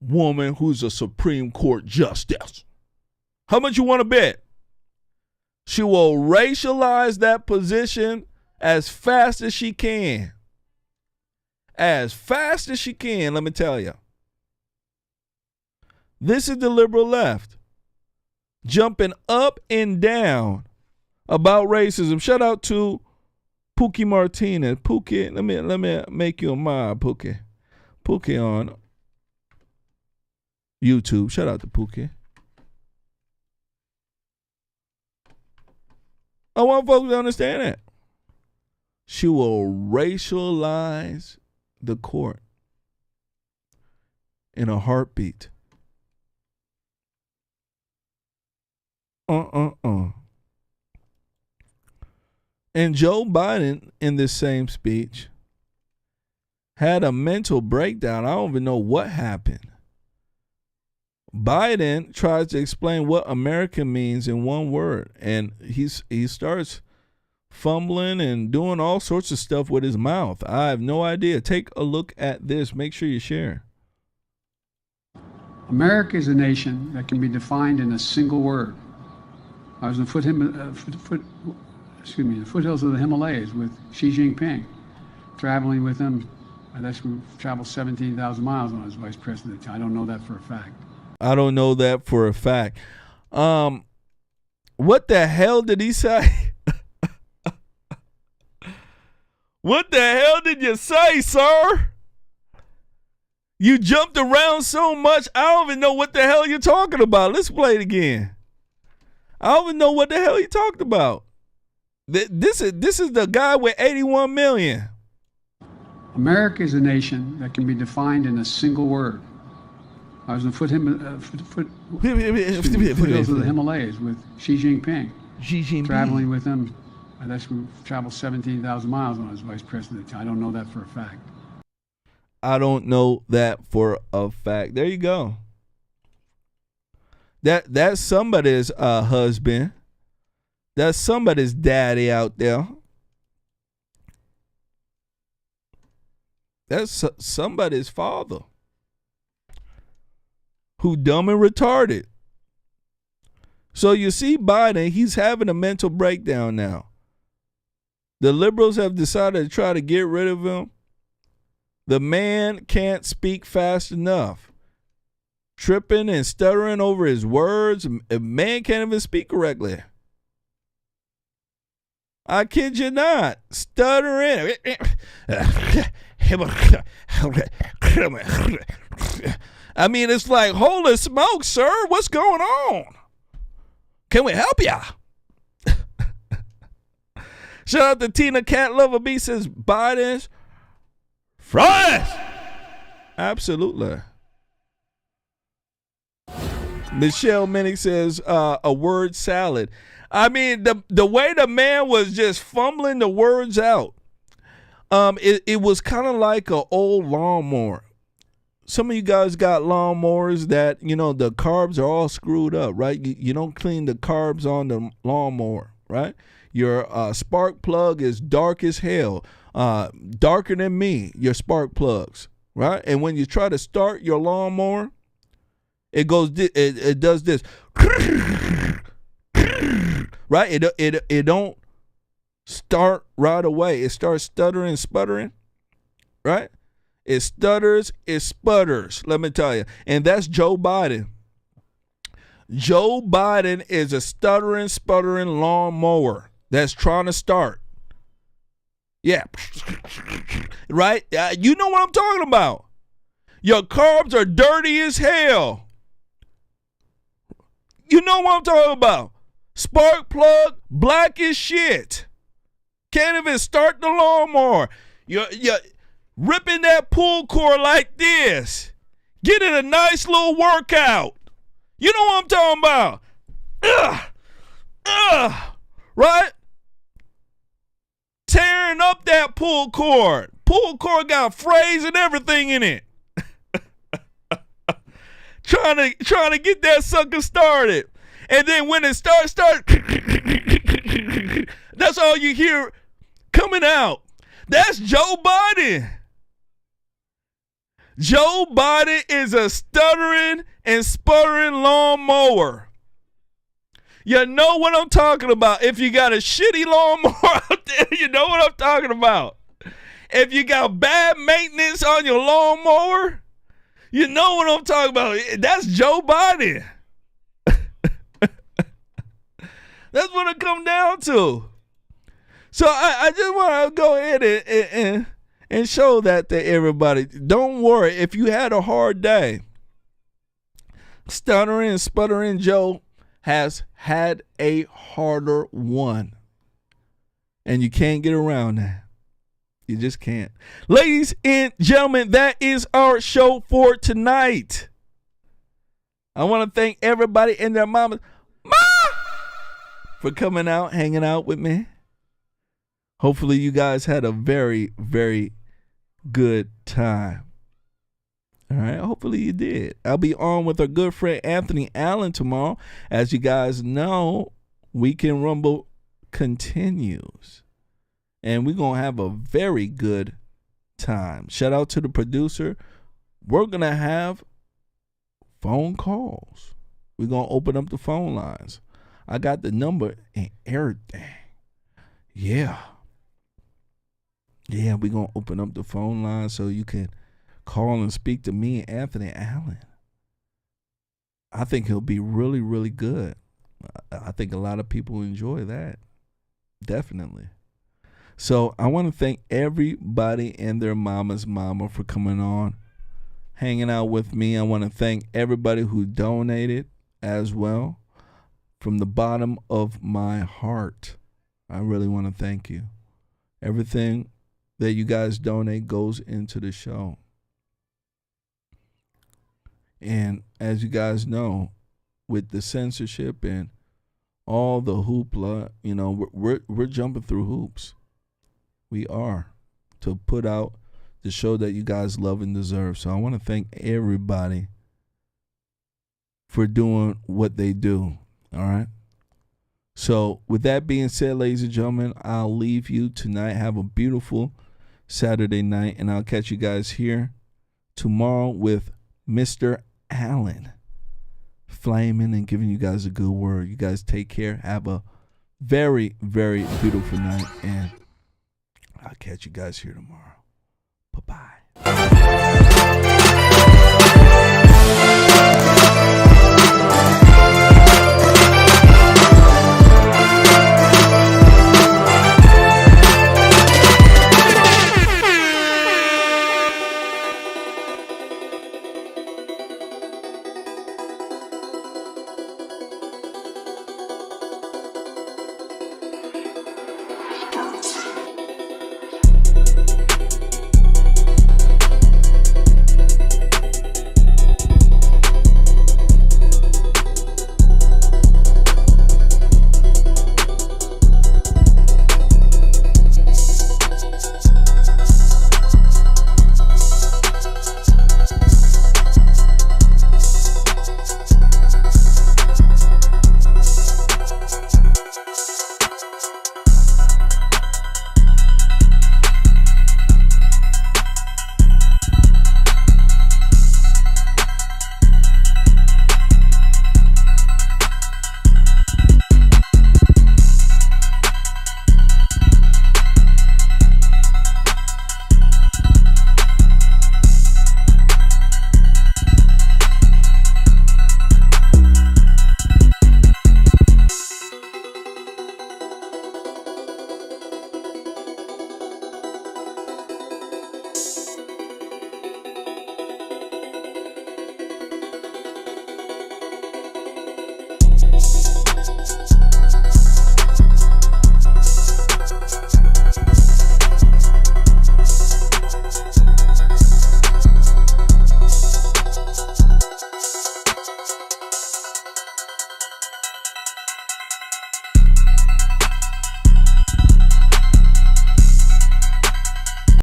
S5: woman who's a Supreme Court justice. How much you want to bet? She will racialize that position as fast as she can. As fast as she can, let me tell you. This is the liberal left jumping up and down about racism. Shout out to Pookie Martinez. Pookie, let me make you a mod, Pookie. Pookie on YouTube. Shout out to Pookie. I want folks to understand that. She will racialize the court in a heartbeat. And Joe Biden, in this same speech, had a mental breakdown. I don't even know what happened. Biden tries to explain what America means in one word, and he starts fumbling and doing all sorts of stuff with his mouth. I have no idea. Take a look at this. Make sure you share.
S8: America is a nation that can be defined in a single word. I was in the foothills of the Himalayas with Xi Jinping, traveling with him. I guess we traveled 17,000 miles when I was vice president. I don't know that for a fact.
S5: I don't know that for a fact. What the hell did he say? What the hell did you say, sir? You jumped around so much, I don't even know what the hell you're talking about. Let's play it again. I don't even know what the hell you talked about. This is the guy with 81 million.
S8: America is a nation that can be defined in a single word. I was in the foothills of the Himalayas with Xi Jinping. Traveling with him. I guess we traveled 17,000 miles when I was vice president. I don't know that for a fact.
S5: I don't know that for a fact. There you go. That's somebody's husband. That's somebody's daddy out there. That's somebody's father. Who dumb and retarded. So you see Biden, he's having a mental breakdown now. The liberals have decided to try to get rid of him. The man can't speak fast enough. Tripping and stuttering over his words. A man can't even speak correctly. I kid you not. Stuttering. I mean, it's like, holy smoke, sir, what's going on? Can we help ya? Shout out to Tina Cat Lover B says Biden's fries. Absolutely. Michelle Minnick says a word salad. I mean, the way the man was just fumbling the words out, it was kind of like an old lawnmower. Some of you guys got lawnmowers that, the carbs are all screwed up, right? You don't clean the carbs on the lawnmower, right? Your spark plug is dark as hell, darker than me, your spark plugs, right? And when you try to start your lawnmower, it does this, right? It don't start right away. It starts stuttering and sputtering, right? It stutters, it sputters, let me tell you. And that's Joe Biden. Joe Biden is a stuttering, sputtering lawnmower that's trying to start. Yeah. Right? You know what I'm talking about. Your carbs are dirty as hell. You know what I'm talking about. Spark plug, black as shit. Can't even start the lawnmower. You're ripping that pull cord like this. Getting a nice little workout. You know what I'm talking about. Right? Tearing up that pull cord. Pull cord got frays and everything in it. trying to get that sucker started. And then when it starts, that's all you hear coming out. That's Joe Biden. Joe Biden is a stuttering and sputtering lawnmower. You know what I'm talking about. If you got a shitty lawnmower out there, you know what I'm talking about. If you got bad maintenance on your lawnmower, you know what I'm talking about. That's Joe Biden. That's what it comes down to. So I just want to go ahead and show that to everybody. Don't worry. If you had a hard day, stuttering and sputtering Joe has had a harder one. And you can't get around that. You just can't. Ladies and gentlemen, that is our show for tonight. I want to thank everybody and their mamas for coming out, hanging out with me. Hopefully you guys had a very, very good time. All right, hopefully you did. I'll be on with our good friend Anthony Allen tomorrow. As you guys know, Weekend Rumble continues. And we're going to have a very good time. Shout out to the producer. We're going to have phone calls. We're going to open up the phone lines. I got the number and everything. Yeah. Yeah, we're going to open up the phone line so you can call and speak to me and Anthony Allen. I think he'll be really, really good. I think a lot of people enjoy that. Definitely. So I want to thank everybody and their mama's mama for coming on, hanging out with me. I want to thank everybody who donated as well. From the bottom of my heart, I really want to thank you. Everything that you guys donate goes into the show. And as you guys know, with the censorship and all the hoopla, we're jumping through hoops. We are, to put out the show that you guys love and deserve. So I want to thank everybody for doing what they do. All right. So with that being said, ladies and gentlemen, I'll leave you tonight. Have a beautiful Saturday night, and I'll catch you guys here tomorrow with Mr. Allen flaming and giving you guys a good word. You guys take care. Have a very, very beautiful night, and I'll catch you guys here tomorrow. Bye-bye.